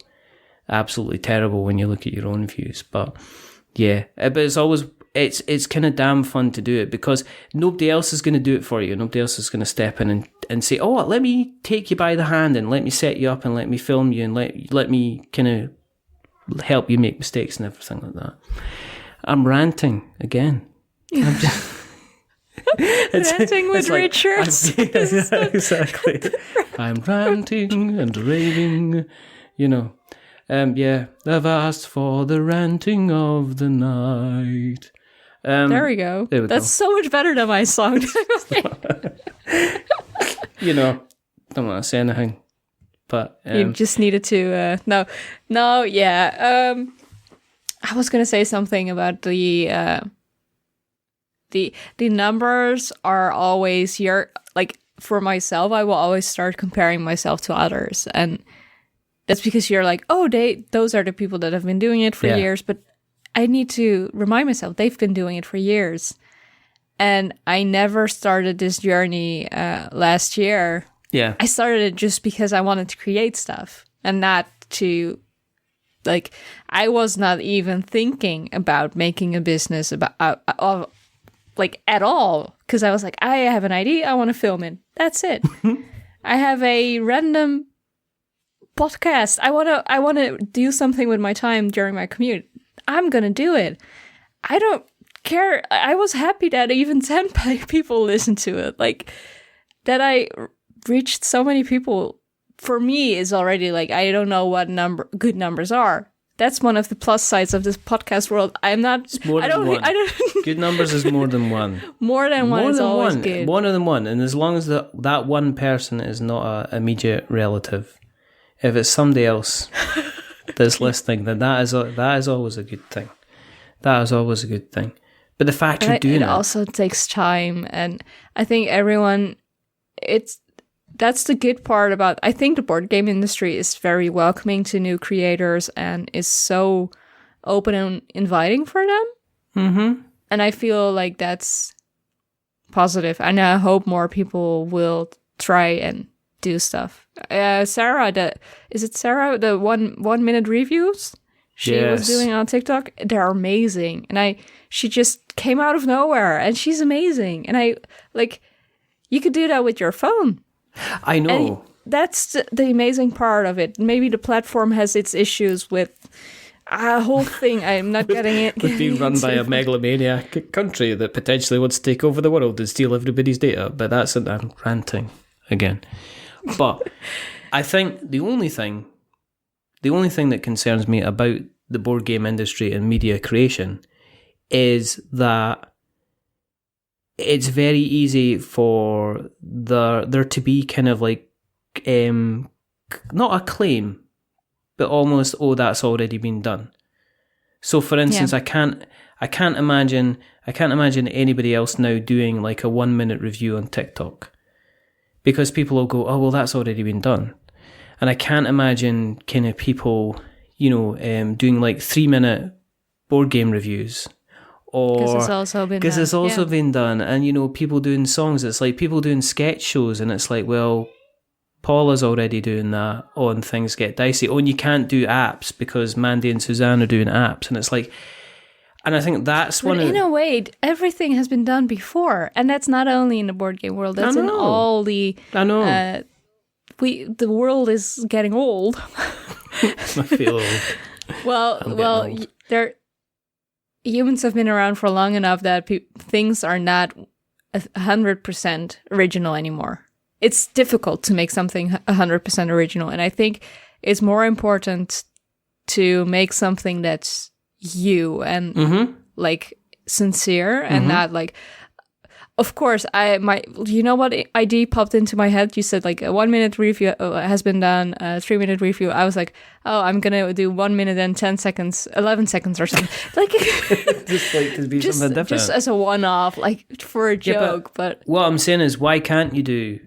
absolutely terrible when you look at your own views. But it's kind of damn fun to do it because nobody else is going to do it for you. Nobody else is going to step in and say, oh, let me take you by the hand and let me set you up and let me film you and let me kind of help you make mistakes and everything like that. I'm ranting again. I'm just ranting with like, Richards. Exactly. I'm ranting and raving, you know. I've asked for the ranting of the night. There we go. That's so much better than my song. You know, don't want to say anything. But you just needed to I was gonna say something about the numbers are always for myself, I will always start comparing myself to others, and that's because you're like, oh, those are the people that have been doing it for years, but I need to remind myself they've been doing it for years. And I never started this journey last year. Yeah. I started it just because I wanted to create stuff and not to, I was not even thinking about making a business at all. Because I was like, I have an idea, I want to film it. That's it. I have a random podcast. I want to do something with my time during my commute. I'm going to do it. I don't care. I was happy that even 10 people listened to it. That I reached so many people, for me, is already I don't know what good numbers are. That's one of the plus sides of this podcast world. I'm not. It's more than one. Good numbers is more than one. More than one is always good. More than one, and as long as that one person is not an immediate relative, if it's somebody else that's listening, then that is always a good thing. That is always a good thing. But the fact you're doing it also takes time, and I think everyone. That's the good part about, I think the board game industry is very welcoming to new creators and is so open and inviting for them. Mm-hmm. And I feel that's positive. And I hope more people will try and do stuff. Sarah, is it Sarah? The 1 minute reviews she was doing on TikTok. They're amazing, and she just came out of nowhere, and she's amazing. And you could do that with your phone. I know. And that's the amazing part of it. Maybe the platform has its issues with a whole thing. I'm not getting it. With being run by a megalomaniac country that potentially wants to take over the world and steal everybody's data. But I'm ranting again. But I think the only thing that concerns me about the board game industry and media creation is that it's very easy for there to be kind of like not a claim, but almost, that's already been done. So for instance, I can't imagine anybody else now doing like a 1 minute review on TikTok, because people will go, oh well, that's already been done. And I can't imagine kind of people, doing like 3 minute board game reviews. Because it's also been done. And, people doing songs, it's like people doing sketch shows, and it's like, well, Paula's already doing that on Things Get Dicey. Oh, and you can't do apps because Mandy and Suzanne are doing apps. And it's like, and I think that's one of... In a way, everything has been done before. And that's not only in the board game world, that's in all the... I know. The world is getting old. I feel old. Humans have been around for long enough that things are not 100% original anymore. It's difficult to make something 100% original. And I think it's more important to make something that's you and like sincere and not like, of course, you know what idea popped into my head? You said like a 1 minute review has been done, a 3 minute review. I was like, oh, I'm going to do 1 minute and 10 seconds, 11 seconds or something. Like, just like to be something different. Just as a one-off, like for a joke. But what I'm saying is, why can't you do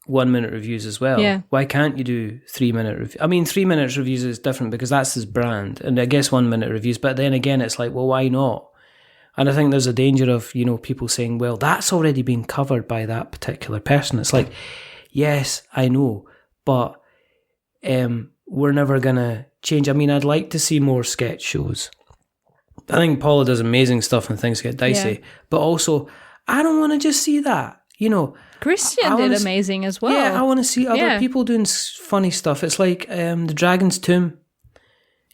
1 minute reviews as well? Yeah. Why can't you do 3 minute reviews? I mean, 3 minutes reviews is different because that's his brand. And I guess 1 minute reviews. But then again, it's like, well, why not? And I think there's a danger of, people saying, well, that's already been covered by that particular person. It's like, yes, I know, but we're never going to change. I mean, I'd like to see more sketch shows. I think Paula does amazing stuff and Things Get Dicey, but also, I don't want to just see that, Christian did amazing as well. Yeah, I want to see other people doing funny stuff. It's like the Dragon's Tomb.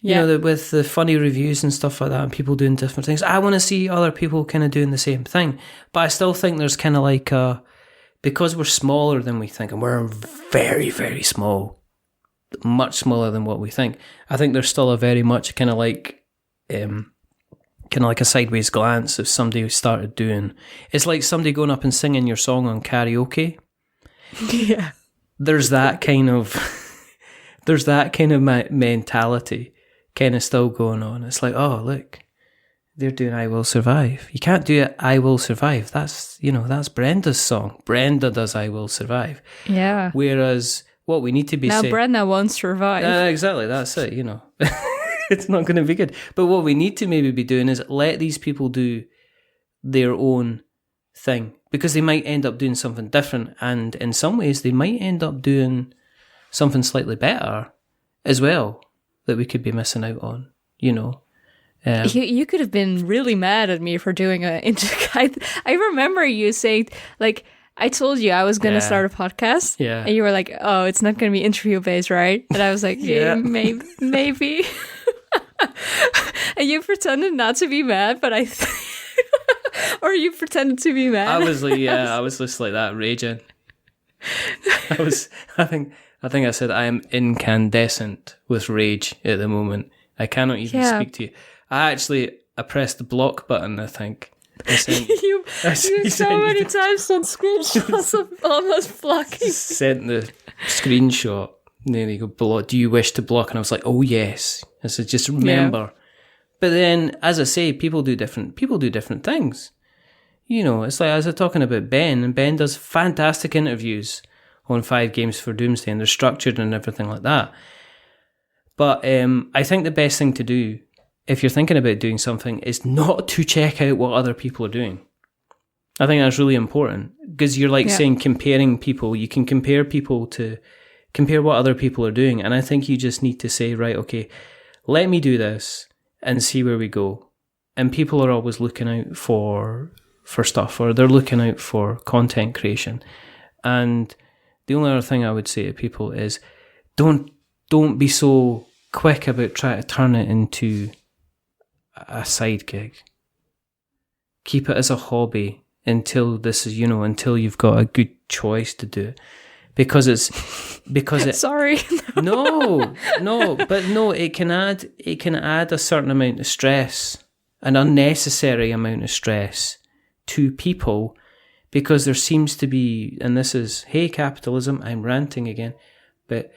With the funny reviews and stuff like that, and people doing different things. I want to see other people kind of doing the same thing. But I still think there's kind of like, because we're smaller than we think, and we're very, very small, much smaller than what we think, I think there's still a very much kind of like a sideways glance if somebody started doing... It's like somebody going up and singing your song on karaoke. Yeah. There's that kind of... mentality kind of still going on. It's like, oh, look, they're doing I Will Survive. You can't do it, I Will Survive. That's Brenda's song. Brenda does I Will Survive. Yeah. Whereas what we need to be now saying... Brenda won't survive. Exactly, that's it, It's not going to be good. But what we need to maybe be doing is let these people do their own thing, because they might end up doing something different, and in some ways they might end up doing something slightly better as well that we could be missing out on, You could have been really mad at me for doing I remember you saying, like, I told you I was going to start a podcast. Yeah. And you were like, oh, it's not going to be interview based, right? And I was like, yeah, maybe. And you pretended not to be mad, but or you pretended to be mad. I was just like that, raging. I think I said I am incandescent with rage at the moment. I cannot even speak to you. I pressed the block button, I think. You so many times on screenshots of almost blocking. Sent the screenshot. And then you go, block. Do you wish to block? And I was like, oh yes. I said, just remember. Yeah. But then, as I say, people do different things. It's like, as I was talking about Ben, and Ben does fantastic interviews on 5 Games for Doomsday, and they're structured and everything like that. But I think the best thing to do, if you're thinking about doing something, is not to check out what other people are doing. I think that's really important because you're like saying comparing people. You can compare what other people are doing. And I think you just need to say, right, okay, let me do this and see where we go. And people are always looking out for stuff, or they're looking out for content creation. And the only other thing I would say to people is don't be so quick about trying to turn it into a side gig. Keep it as a hobby until until you've got a good choice to do it. Because it sorry. it can add a certain amount of stress, an unnecessary amount of stress to people, because there seems to be, and this is, hey capitalism, I'm ranting again, but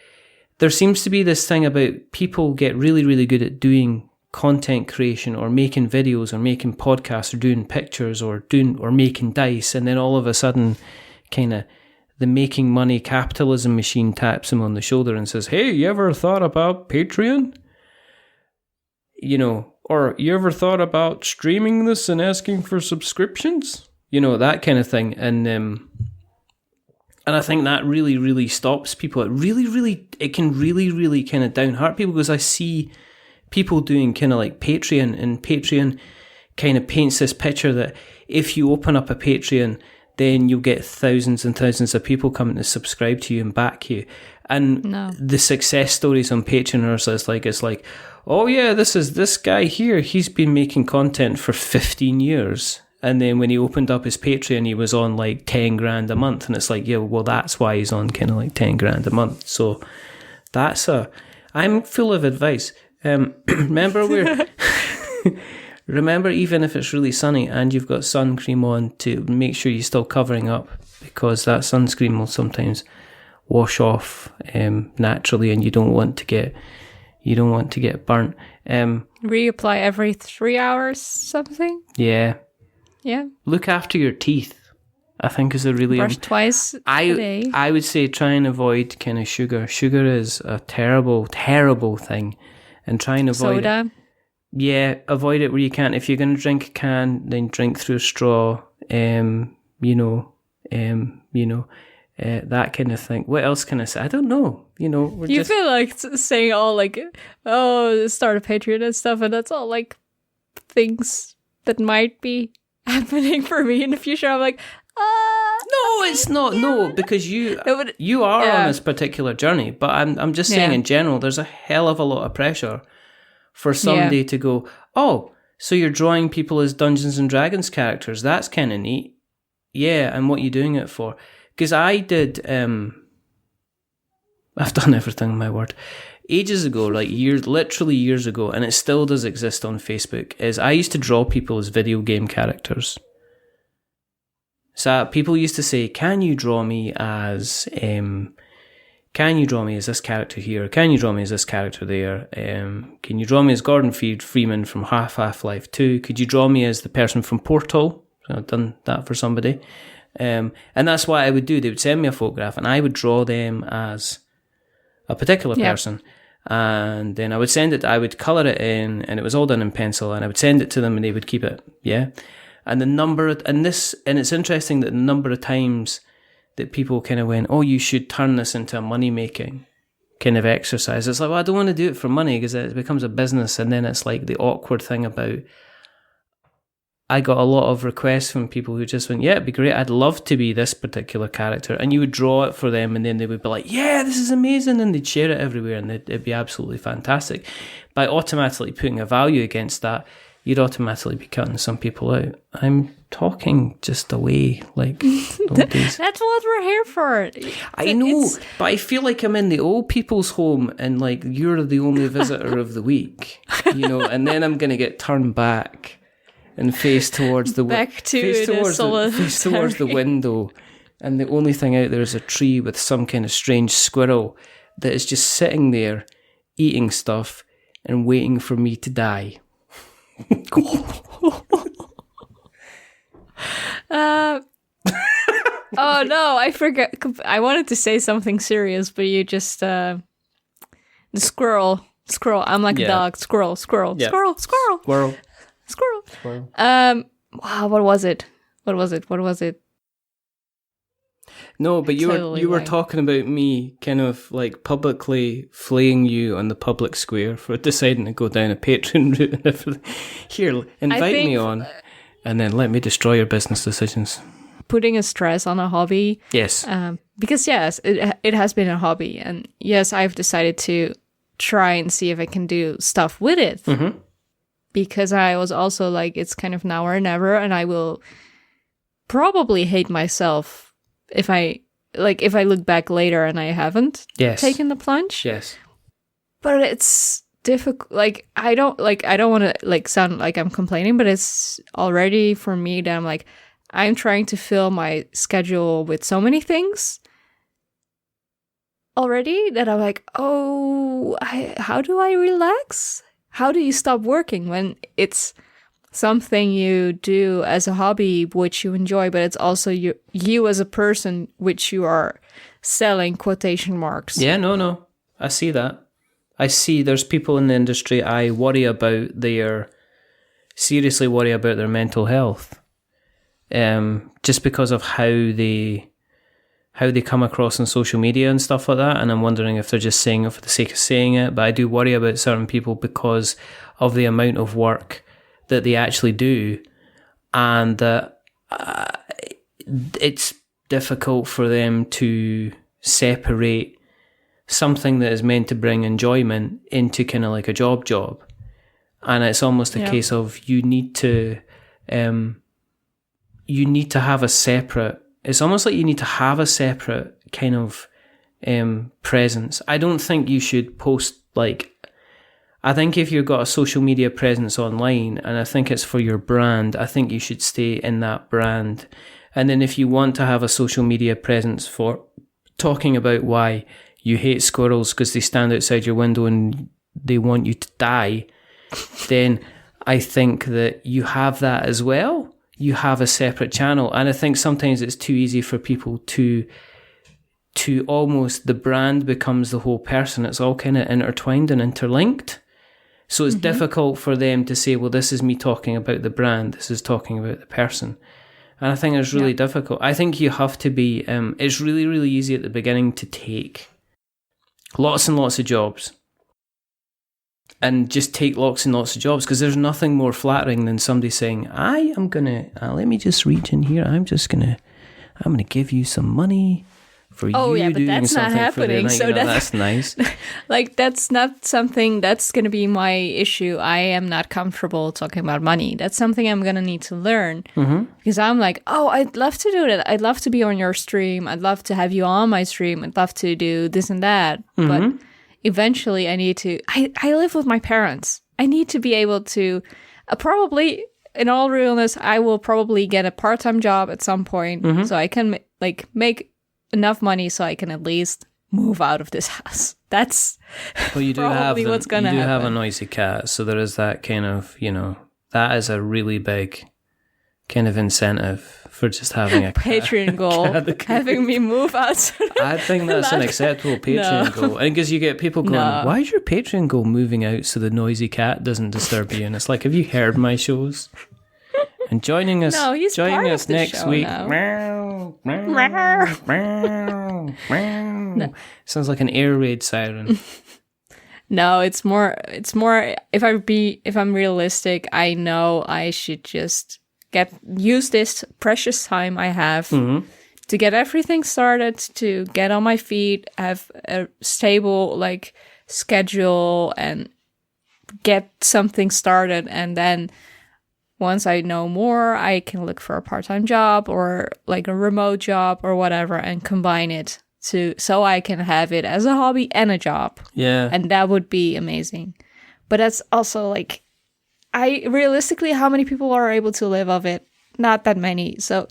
there seems to be this thing about people get really, really good at doing content creation or making videos or making podcasts or doing pictures or making dice, and then all of a sudden kind of the making money capitalism machine taps him on the shoulder and says, hey, you ever thought about Patreon? Or you ever thought about streaming this and asking for subscriptions? That kind of thing. And I think that really, really stops people. It can really, really kind of downheart people, because I see people doing kind of like Patreon, and Patreon kind of paints this picture that if you open up a Patreon, then you'll get thousands and thousands of people coming to subscribe to you and back you. And the success stories on Patreon are it's like, oh yeah, this guy here, he's been making content for 15 years. And then when he opened up his Patreon, he was on like 10 grand a month. And it's like, yeah, well, that's why he's on kind of like 10 grand a month. So I'm full of advice. Remember, even if it's really sunny and you've got sun cream on, to make sure you're still covering up, because that sunscreen will sometimes wash off naturally, and you don't want to get burnt. Reapply every 3 hours, something. Yeah. Yeah. Look after your teeth, I think, is a really brush twice a day. I would say try and avoid kind of sugar. Sugar is a terrible, terrible thing, and try and avoid soda. It. Yeah, avoid it where you can. If you're going to drink a can, then drink through a straw. That kind of thing. What else can I say? I don't know. You feel like saying all like, oh, start a Patreon and stuff, and that's all like things that might be happening for me in the future. I'm like, no, it's not. Yeah. No, because you are on this particular journey. But I'm just saying in general, there's a hell of a lot of pressure for somebody to go, oh, so you're drawing people as Dungeons and Dragons characters. That's kind of neat. Yeah, and what are you doing it for? Because I did, I've done everything, my word. Ages ago, literally years ago, and it still does exist on Facebook, is I used to draw people as video game characters. So people used to say, can you draw me as this character here? Can you draw me as this character there? Can you draw me as Gordon Freeman from Half-Life 2? Could you draw me as the person from Portal? So I've done that for somebody. And that's what I would do. They would send me a photograph and I would draw them as a particular person. And then I would I would colour it in, and it was all done in pencil, and I would send it to them and they would keep it. Yeah. And it's interesting that the number of times that people kind of went, oh, you should turn this into a money-making kind of exercise. It's like, well, I don't want to do it for money, because it becomes a business. And then it's like the awkward thing about, I got a lot of requests from people who just went, yeah, it'd be great, I'd love to be this particular character. And you would draw it for them, and then they would be like, yeah, this is amazing. And they'd share it everywhere, and it'd be absolutely fantastic. By automatically putting a value against that, you'd automatically be cutting some people out. I'm talking just away like old days. That's what we're here for. I know, but I feel like I'm in the old people's home, and like you're the only visitor of the week, and then I'm going to get turned back and face towards the window, and the only thing out there is a tree with some kind of strange squirrel that is just sitting there eating stuff and waiting for me to die. Oh no, I forgot. I wanted to say something serious, but you just the squirrel. I'm like a dog. Squirrel. Yeah. Squirrel. Wow, What was it? What was it? No, but you Totally were lying. talking about me kind of like publicly flaying you on the public square for deciding to go down a Patreon route and everything. Here, invite me on, and then let me destroy your business decisions. Putting a stress on a hobby. Yes. Because yes, it has been a hobby, and yes, I've decided to try and see if I can do stuff with it. Mm-hmm. Because I was also like, it's kind of now or never, and I will probably hate myself if I look back later and I haven't taken the plunge. Yes. But it's difficult. Like I don't want to like sound like I'm complaining, but it's already for me that I'm like, I'm trying to fill my schedule with so many things already that I'm like, how do I relax? How do you stop working when it's something you do as a hobby which you enjoy, but it's also you as a person which you are selling quotation marks? Yeah, no. I see that. I see there's people in the industry I seriously worry about their mental health. Just because of how they come across on social media and stuff like that, and I'm wondering if they're just saying it for the sake of saying it. But I do worry about certain people because of the amount of work that they actually do, and that it's difficult for them to separate something that is meant to bring enjoyment into kind of like a job, and it's almost a case of you need to have a separate. It's almost like you need to have a separate kind of presence. I don't think you should post like. I think if you've got a social media presence online, and I think it's for your brand, I think you should stay in that brand. And then if you want to have a social media presence for talking about why you hate squirrels because they stand outside your window and they want you to die, then I think that you have that as well. You have a separate channel. And I think sometimes it's too easy for people to almost, the brand becomes the whole person. It's all kind of intertwined and interlinked. So it's difficult for them to say, well, this is me talking about the brand, this is talking about the person. And I think it's really difficult. I think you have to be, it's really, really easy at the beginning to take lots and lots of jobs. And just take lots and lots of jobs, because there's nothing more flattering than somebody saying, I am going to, let me just reach in here, I'm going to give you some money. For you but that's not happening. So that's nice. Like, that's not something that's going to be my issue. I am not comfortable talking about money. That's something I'm going to need to learn. Because I'm like, I'd love to do that. I'd love to be on your stream. I'd love to have you on my stream. I'd love to do this and that. But eventually I need to, I live with my parents. I need to be able to, probably, in all realness, I will probably get a part-time job at some point. So I can make enough money so I can at least move out of this house. That's you do probably what's going to happen. You do have a noisy cat, so there is that kind of, that is a really big kind of incentive for just having a Patreon goal, having me move out. I think that's an acceptable Patreon goal. And because you get people going, why is your Patreon goal moving out so the noisy cat doesn't disturb you? And it's like, have you heard my shows? And joining us, next week. Meow, meow, meow, meow. Sounds like an air raid siren. No, it's more. If I'm realistic, I know I should just use this precious time I have to get everything started, to get on my feet, have a stable schedule, and get something started, and then. Once I know more, I can look for a part-time job or a remote job or whatever and combine it so I can have it as a hobby and a job. Yeah. And that would be amazing. But that's also realistically, how many people are able to live off it? Not that many. So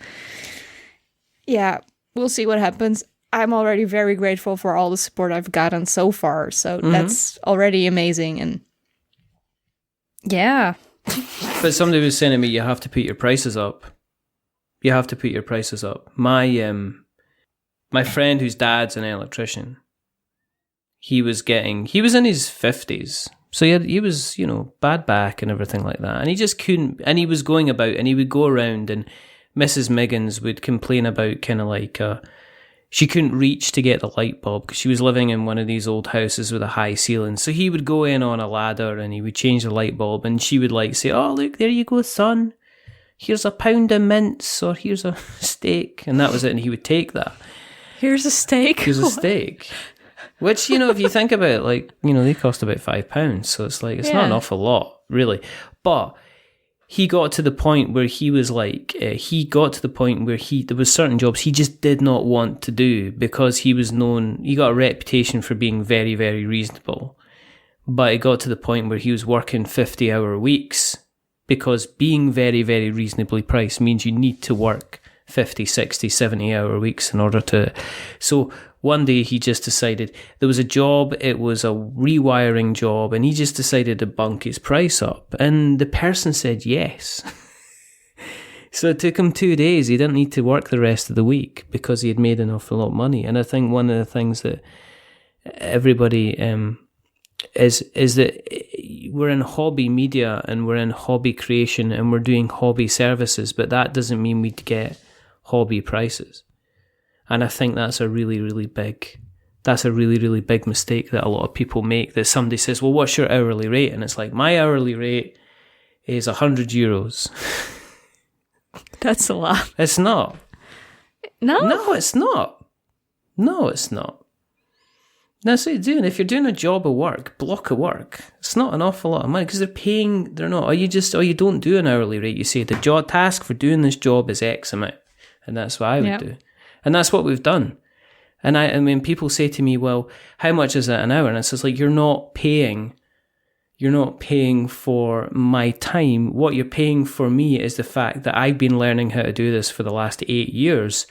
yeah, we'll see what happens. I'm already very grateful for all the support I've gotten so far. So that's already amazing. And yeah. But somebody was saying to me, you have to put your prices up. You have to put your prices up. My friend whose dad's an electrician, he was in his 50s. So he was, bad back and everything like that. And he just couldn't, and he was going about, and he would go around and Mrs. Miggins would complain about kind of like she couldn't reach to get the light bulb because she was living in one of these old houses with a high ceiling. So he would go in on a ladder and he would change the light bulb, and she would like say, "Oh, look, there you go, son. Here's a pound of mince, or here's a steak." And that was it. And he would take that. Here's a steak? Here's a steak. Which, if you think about it, like, they cost about £5. So it's like, it's not an awful lot, really. But he got to the point where he was like, there was certain jobs he just did not want to do because he was known, he got a reputation for being very, very reasonable. But it got to the point where he was working 50-hour weeks because being very, very reasonably priced means you need to work 50, 60, 70-hour weeks in order to... So one day he just decided there was a job, it was a rewiring job, and he just decided to bunk his price up. And the person said yes. So it took him 2 days. He didn't need to work the rest of the week because he had made an awful lot of money. And I think one of the things that everybody is that we're in hobby media and we're in hobby creation and we're doing hobby services, but that doesn't mean we get hobby prices. And I think that's a really, really big mistake that a lot of people make, that somebody says, well, what's your hourly rate? And it's like, my hourly rate is €100. That's a lot. It's not. No? No, it's not. No, it's not. That's what you're doing. If you're doing a job of work, block of work, it's not an awful lot of money because they're not. Or you don't do an hourly rate. You say the job task for doing this job is X amount. And that's what I would do. And that's what we've done. And I mean, people say to me, well, how much is it an hour? And it's just like, you're not paying for my time. What you're paying for me is the fact that I've been learning how to do this for the last 8 years.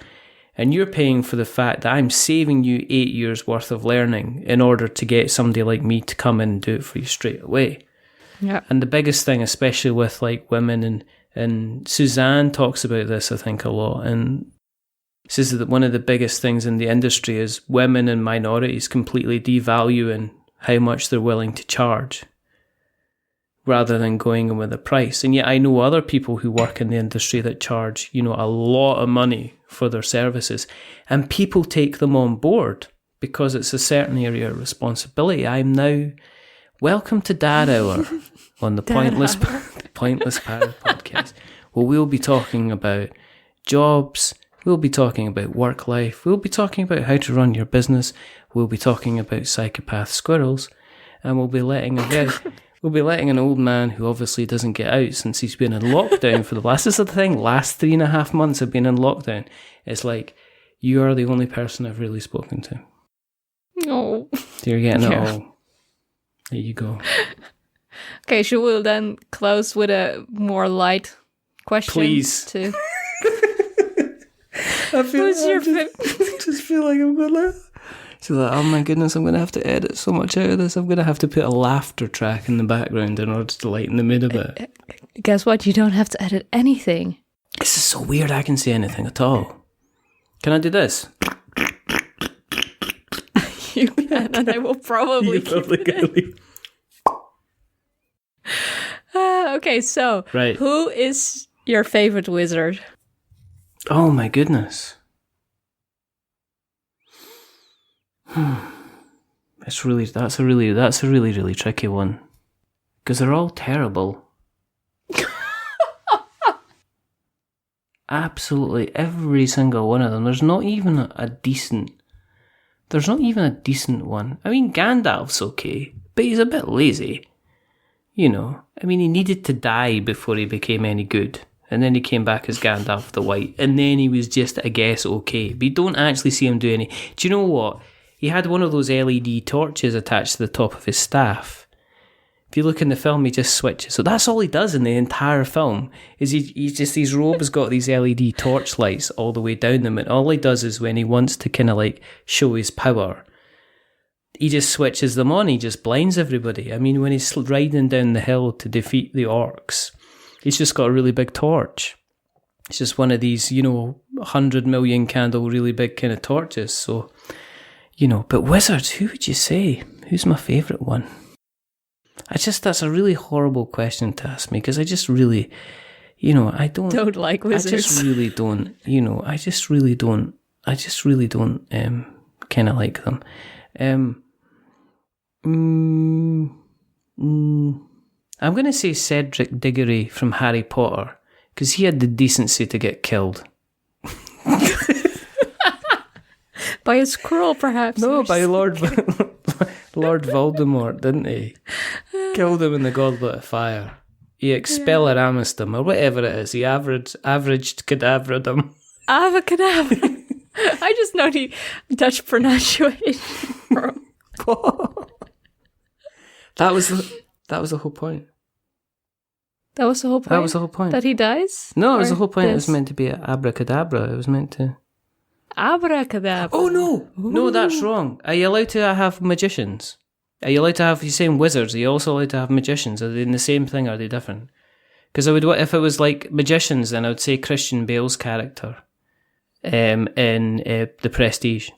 And you're paying for the fact that I'm saving you 8 years worth of learning in order to get somebody like me to come in and do it for you straight away. Yeah. And the biggest thing, especially with like women, and Suzanne talks about this, I think, a lot, and says that one of the biggest things in the industry is women and minorities completely devaluing how much they're willing to charge rather than going in with a price. And yet I know other people who work in the industry that charge, a lot of money for their services, and people take them on board because it's a certain area of responsibility. I'm now... Welcome to Dad Hour on the Pointless Parrot podcast, where we'll be talking about jobs, we'll be talking about work life, we'll be talking about how to run your business, we'll be talking about psychopath squirrels, and we'll be letting an old man who obviously doesn't get out since he's been in lockdown for the last 3.5 months have been in lockdown. It's like, you are the only person I've really spoken to. Oh. You're getting it all. There you go. Okay, so we'll then close with a more light question. Please. I just feel like I'm gonna... So like, oh my goodness, I'm gonna have to edit so much out of this. I'm gonna have to put a laughter track in the background in order to lighten the mood a bit. Guess what? You don't have to edit anything. This is so weird. I can say anything at all. Can I do this? You can, and I will probably keep it. Okay, so right. Who is your favorite wizard? Oh my goodness. That's a really tricky one. Because they're all terrible. Absolutely every single one of them. There's not even a decent one. I mean, Gandalf's okay, but he's a bit lazy. I mean, he needed to die before he became any good. And then he came back as Gandalf the White. And then he was just, I guess, okay. But you don't actually see him do any... Do you know what? He had one of those LED torches attached to the top of his staff. If you look in the film, he just switches. So that's all he does in the entire film, is his robe has got these LED torch lights all the way down them. And all he does is when he wants to kind of like show his power, he just switches them on. He just blinds everybody. I mean, when he's riding down the hill to defeat the orcs, he's just got a really big torch. It's just one of these, 100 million candle, really big kind of torches. So, but wizards, who would you say? Who's my favourite one? That's a really horrible question to ask me, because I just really, I don't... Don't like wizards. I just really don't, I just really don't kind of like them. I'm going to say Cedric Diggory from Harry Potter, because he had the decency to get killed. By a squirrel, perhaps? No, by Lord Voldemort, didn't he? Killed him in the Goblet of Fire. He expelliarmused him, or whatever it is. He averaged cadavered him. Avacadabra. I just know the Dutch pronunciation. That was the whole point. That was the whole point? That was the whole point. That he dies? No, it was the whole point. It was meant to be abracadabra. It was meant to... Abracadabra. Oh, no. Ooh. No, that's wrong. Are you allowed to have magicians? Are you allowed to have... You're saying wizards. Are you also allowed to have magicians? Are they in the same thing, or are they different? Because if it was like magicians, then I would say Christian Bale's character in The Prestige.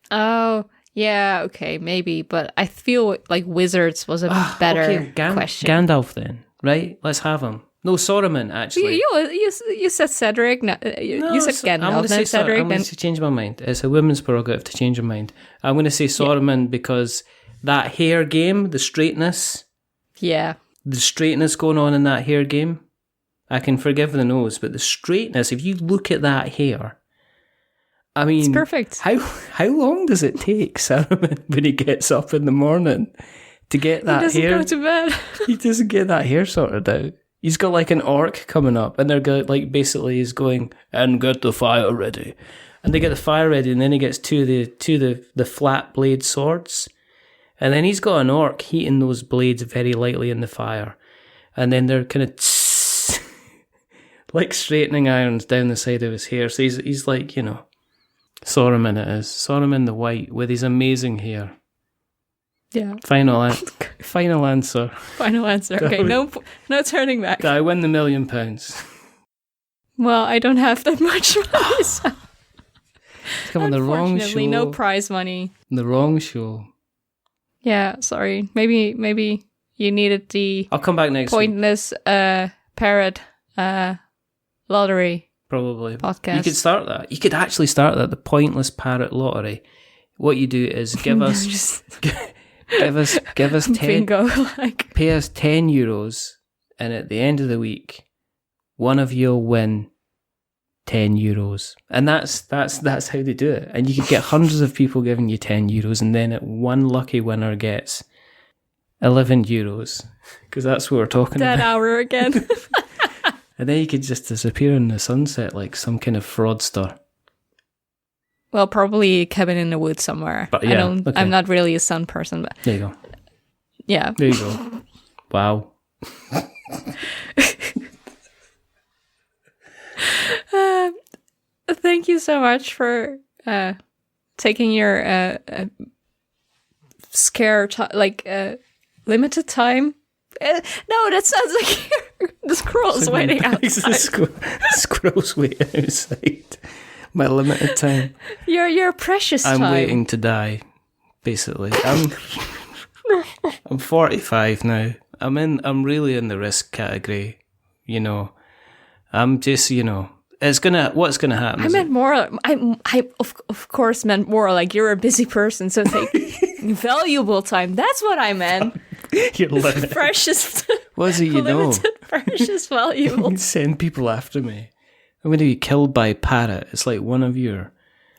Oh, yeah, okay, maybe. But I feel like wizards was a better question. Gandalf, then. Right? Let's have him. No, Saruman, actually. You said Cedric. You said Gandalf, then Cedric. I'm going to change my mind. It's a women's prerogative to change your mind. I'm going to say Saruman because that hair game, the straightness. Yeah. The straightness going on in that hair game. I can forgive the nose, but the straightness, if you look at that hair, I mean... It's perfect. How long does it take Saruman when he gets up in the morning to get that hair? He doesn't go to bed. He doesn't get that hair sorted out. He's got like an orc coming up, and they're basically he's going, and get the fire ready. And they get the fire ready, and then he gets to the flat blade swords. And then he's got an orc heating those blades very lightly in the fire. And then they're kind of like straightening irons down the side of his hair. So he's like, Saruman it is. Saruman the White with his amazing hair. Yeah. Final answer. Final answer. Okay, no turning back. Did I win the £1 million? Well, I don't have that much money, so... Come on, the wrong show. Unfortunately, no prize money. The wrong show. Yeah, sorry. Maybe you needed the... I'll come back next pointless Parrot lottery. Probably. Podcast. You could start that. You could actually start that, the Pointless Parrot lottery. What you do is give us... Give us 10. Bingo, pay us €10, and at the end of the week, one of you'll win €10, and that's how they do it. And you could get hundreds of people giving you €10, and then one lucky winner gets €11, because that's what we're talking about. That hour again. And then you could just disappear in the sunset like some kind of fraudster. Well, probably cabin in the woods somewhere. But yeah, I'm not really a sun person. But there you go. Yeah. There you go. Wow. Thank you so much for taking your limited time. No, that sounds like the squirrel's waiting outside. The squirrel's waiting outside. My limited time. Your precious time. I'm waiting to die, basically. I'm 45 now. I'm really in the risk category. I'm just, what's gonna happen? I meant more. I of course meant more like you're a busy person, so take valuable time. That's what I meant. Your limit. Precious. What is it limited, precious, valuable. Send people after me. I'm going to be killed by Parrot. It's like one of your...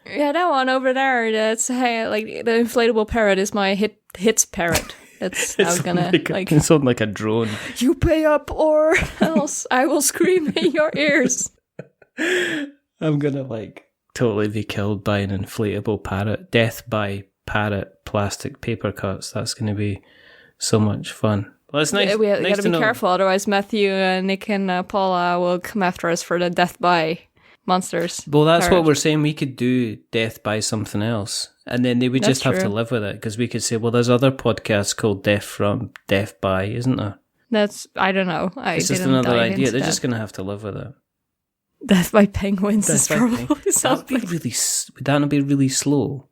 Yeah, that one over there. That's like the inflatable parrot is my hits parrot. That's how I'm gonna It's on like a drone. You pay up, or else I will scream in your ears. I'm gonna totally be killed by an inflatable parrot. Death by parrot plastic paper cuts. That's gonna be so much fun. Well, it's nice. We nice gotta be careful, otherwise Matthew, Nick, and Paula will come after us for the death by monsters. Well, that's what we're saying. We could do death by something else, and then they would just have to live with it, because we could say, well, there's other podcasts called Death by, isn't there? I don't know. It's just another idea. They're just gonna have to live with it. Death by penguins is probably something. Would that not be really slow?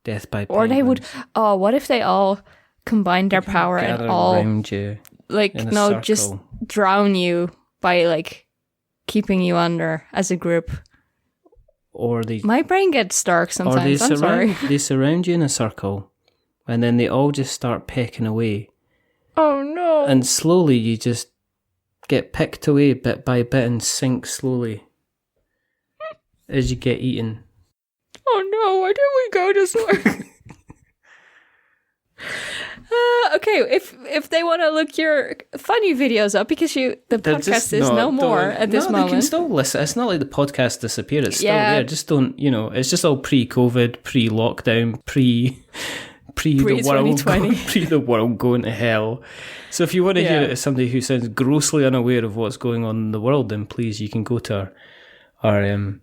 Death by penguins. Or they would. Oh, what if they all combine their power and all around you, just drown you by like keeping you under as a group. Or they... My brain gets dark sometimes, I'm sorry. They surround you in a circle, and then they all just start pecking away. Oh no. And slowly you just get picked away bit by bit and sink slowly as you get eaten. Oh no, why didn't we go to somewhere? Okay, if they want to look your funny videos up, because the podcast is no more at this moment. They can still listen. It's not like the podcast disappeared. It's still there. Just don't, it's just all pre-COVID, pre-lockdown, the world going to hell. So if you want to hear it as somebody who sounds grossly unaware of what's going on in the world, then please, you can go to our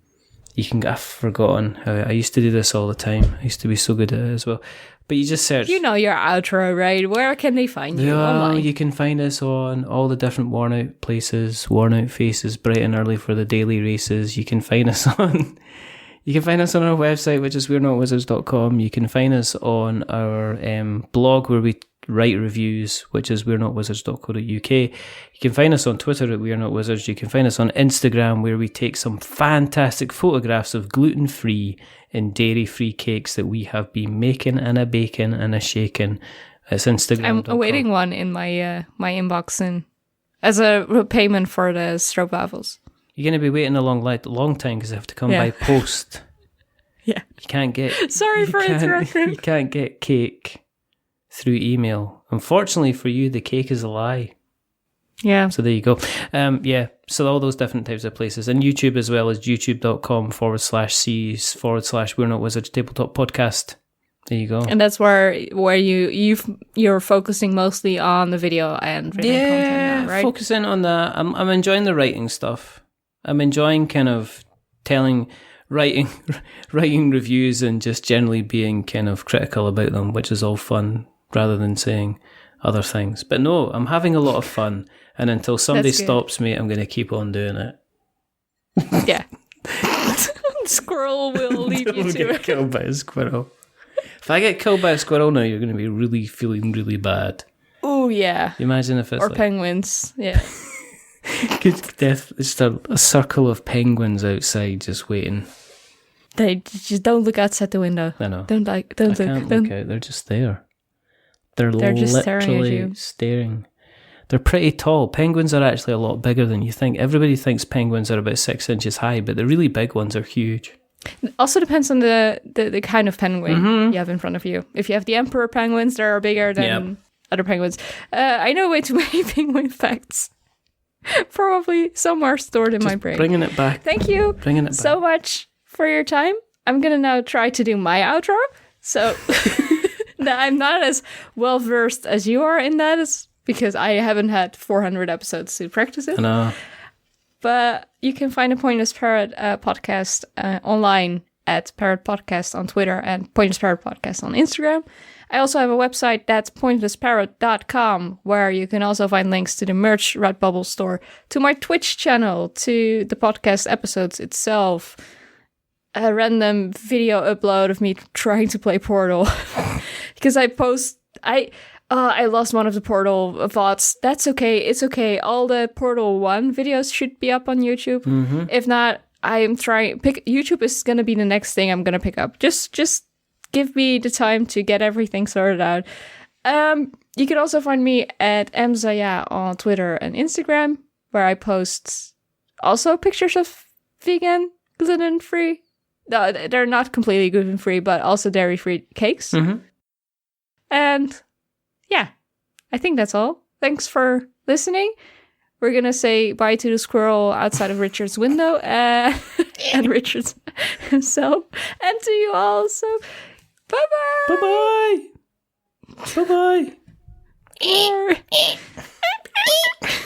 I've forgotten how I used to do this all the time. I used to be so good at it as well. But you just search. You know your outro, right? Where can they find you? You can find us on all the different worn out places, worn out faces, bright and early for the daily races. You can find us on. You can find us on our website, which is we'renotwizards.com. You can find us on our blog where we write reviews, which is we'renotwizards.co.uk. You can find us on Twitter at wearenotwizards. You can find us on Instagram, where we take some fantastic photographs of gluten-free and dairy-free cakes that we have been making and a baking and a shaking. It's Instagram. I'm awaiting one in my my inbox and as a payment for the stroopwafels. You're going to be waiting a long time because they have to come by post. Yeah. You can't get... Sorry for interrupting. You can't get cake through email. Unfortunately for you, the cake is a lie. Yeah. So there you go. So all those different types of places. And YouTube as well as youtube.com/c/We're Not Wizards Tabletop Podcast. There you go. And that's where you're focusing mostly on the video and written content now, right? Focusing on that. I'm enjoying the writing stuff. I'm enjoying kind of writing reviews and just generally being kind of critical about them, which is all fun rather than saying other things. But no, I'm having a lot of fun. And until somebody stops me, I'm going to keep on doing it. Yeah. Squirrel will leave you to it. Killed by a squirrel. If I get killed by a squirrel now, you're going to be really feeling really bad. Oh, yeah. Imagine if it's penguins, yeah. Good death. It's a circle of penguins outside just waiting. They just don't look outside the window. I know. Don't look out. They're just there. They're just literally staring. They're pretty tall. Penguins are actually a lot bigger than you think. Everybody thinks penguins are about 6 inches high, but the really big ones are huge. It also depends on the kind of penguin you have in front of you. If you have the emperor penguins, they are bigger than other penguins. I know way too many penguin facts. Probably somewhere stored in my brain. Bringing it back. Thank you so much for your time. I'm going to now try to do my outro. So I'm not as well versed as you are in that, because I haven't had 400 episodes to practice it. I know. But you can find a Pointless Parrot podcast online at Parrot Podcast on Twitter and Pointless Parrot Podcast on Instagram. I also have a website that's pointlessparrot.com, where you can also find links to the merch Redbubble store, to my Twitch channel, to the podcast episodes itself, a random video upload of me trying to play Portal. Because I lost one of the Portal VODs. That's okay. It's okay. All the Portal 1 videos should be up on YouTube. Mm-hmm. If not, I'm trying... YouTube is going to be the next thing I'm going to pick up. Just give me the time to get everything sorted out. You can also find me at mzaya on Twitter and Instagram, where I post also pictures of vegan, gluten-free... No, they're not completely gluten-free, but also dairy-free cakes. Mm-hmm. And... yeah, I think that's all. Thanks for listening. We're going to say bye to the squirrel outside of Richard's window and Richard himself. And to you all. So, bye-bye. Bye-bye. Bye-bye.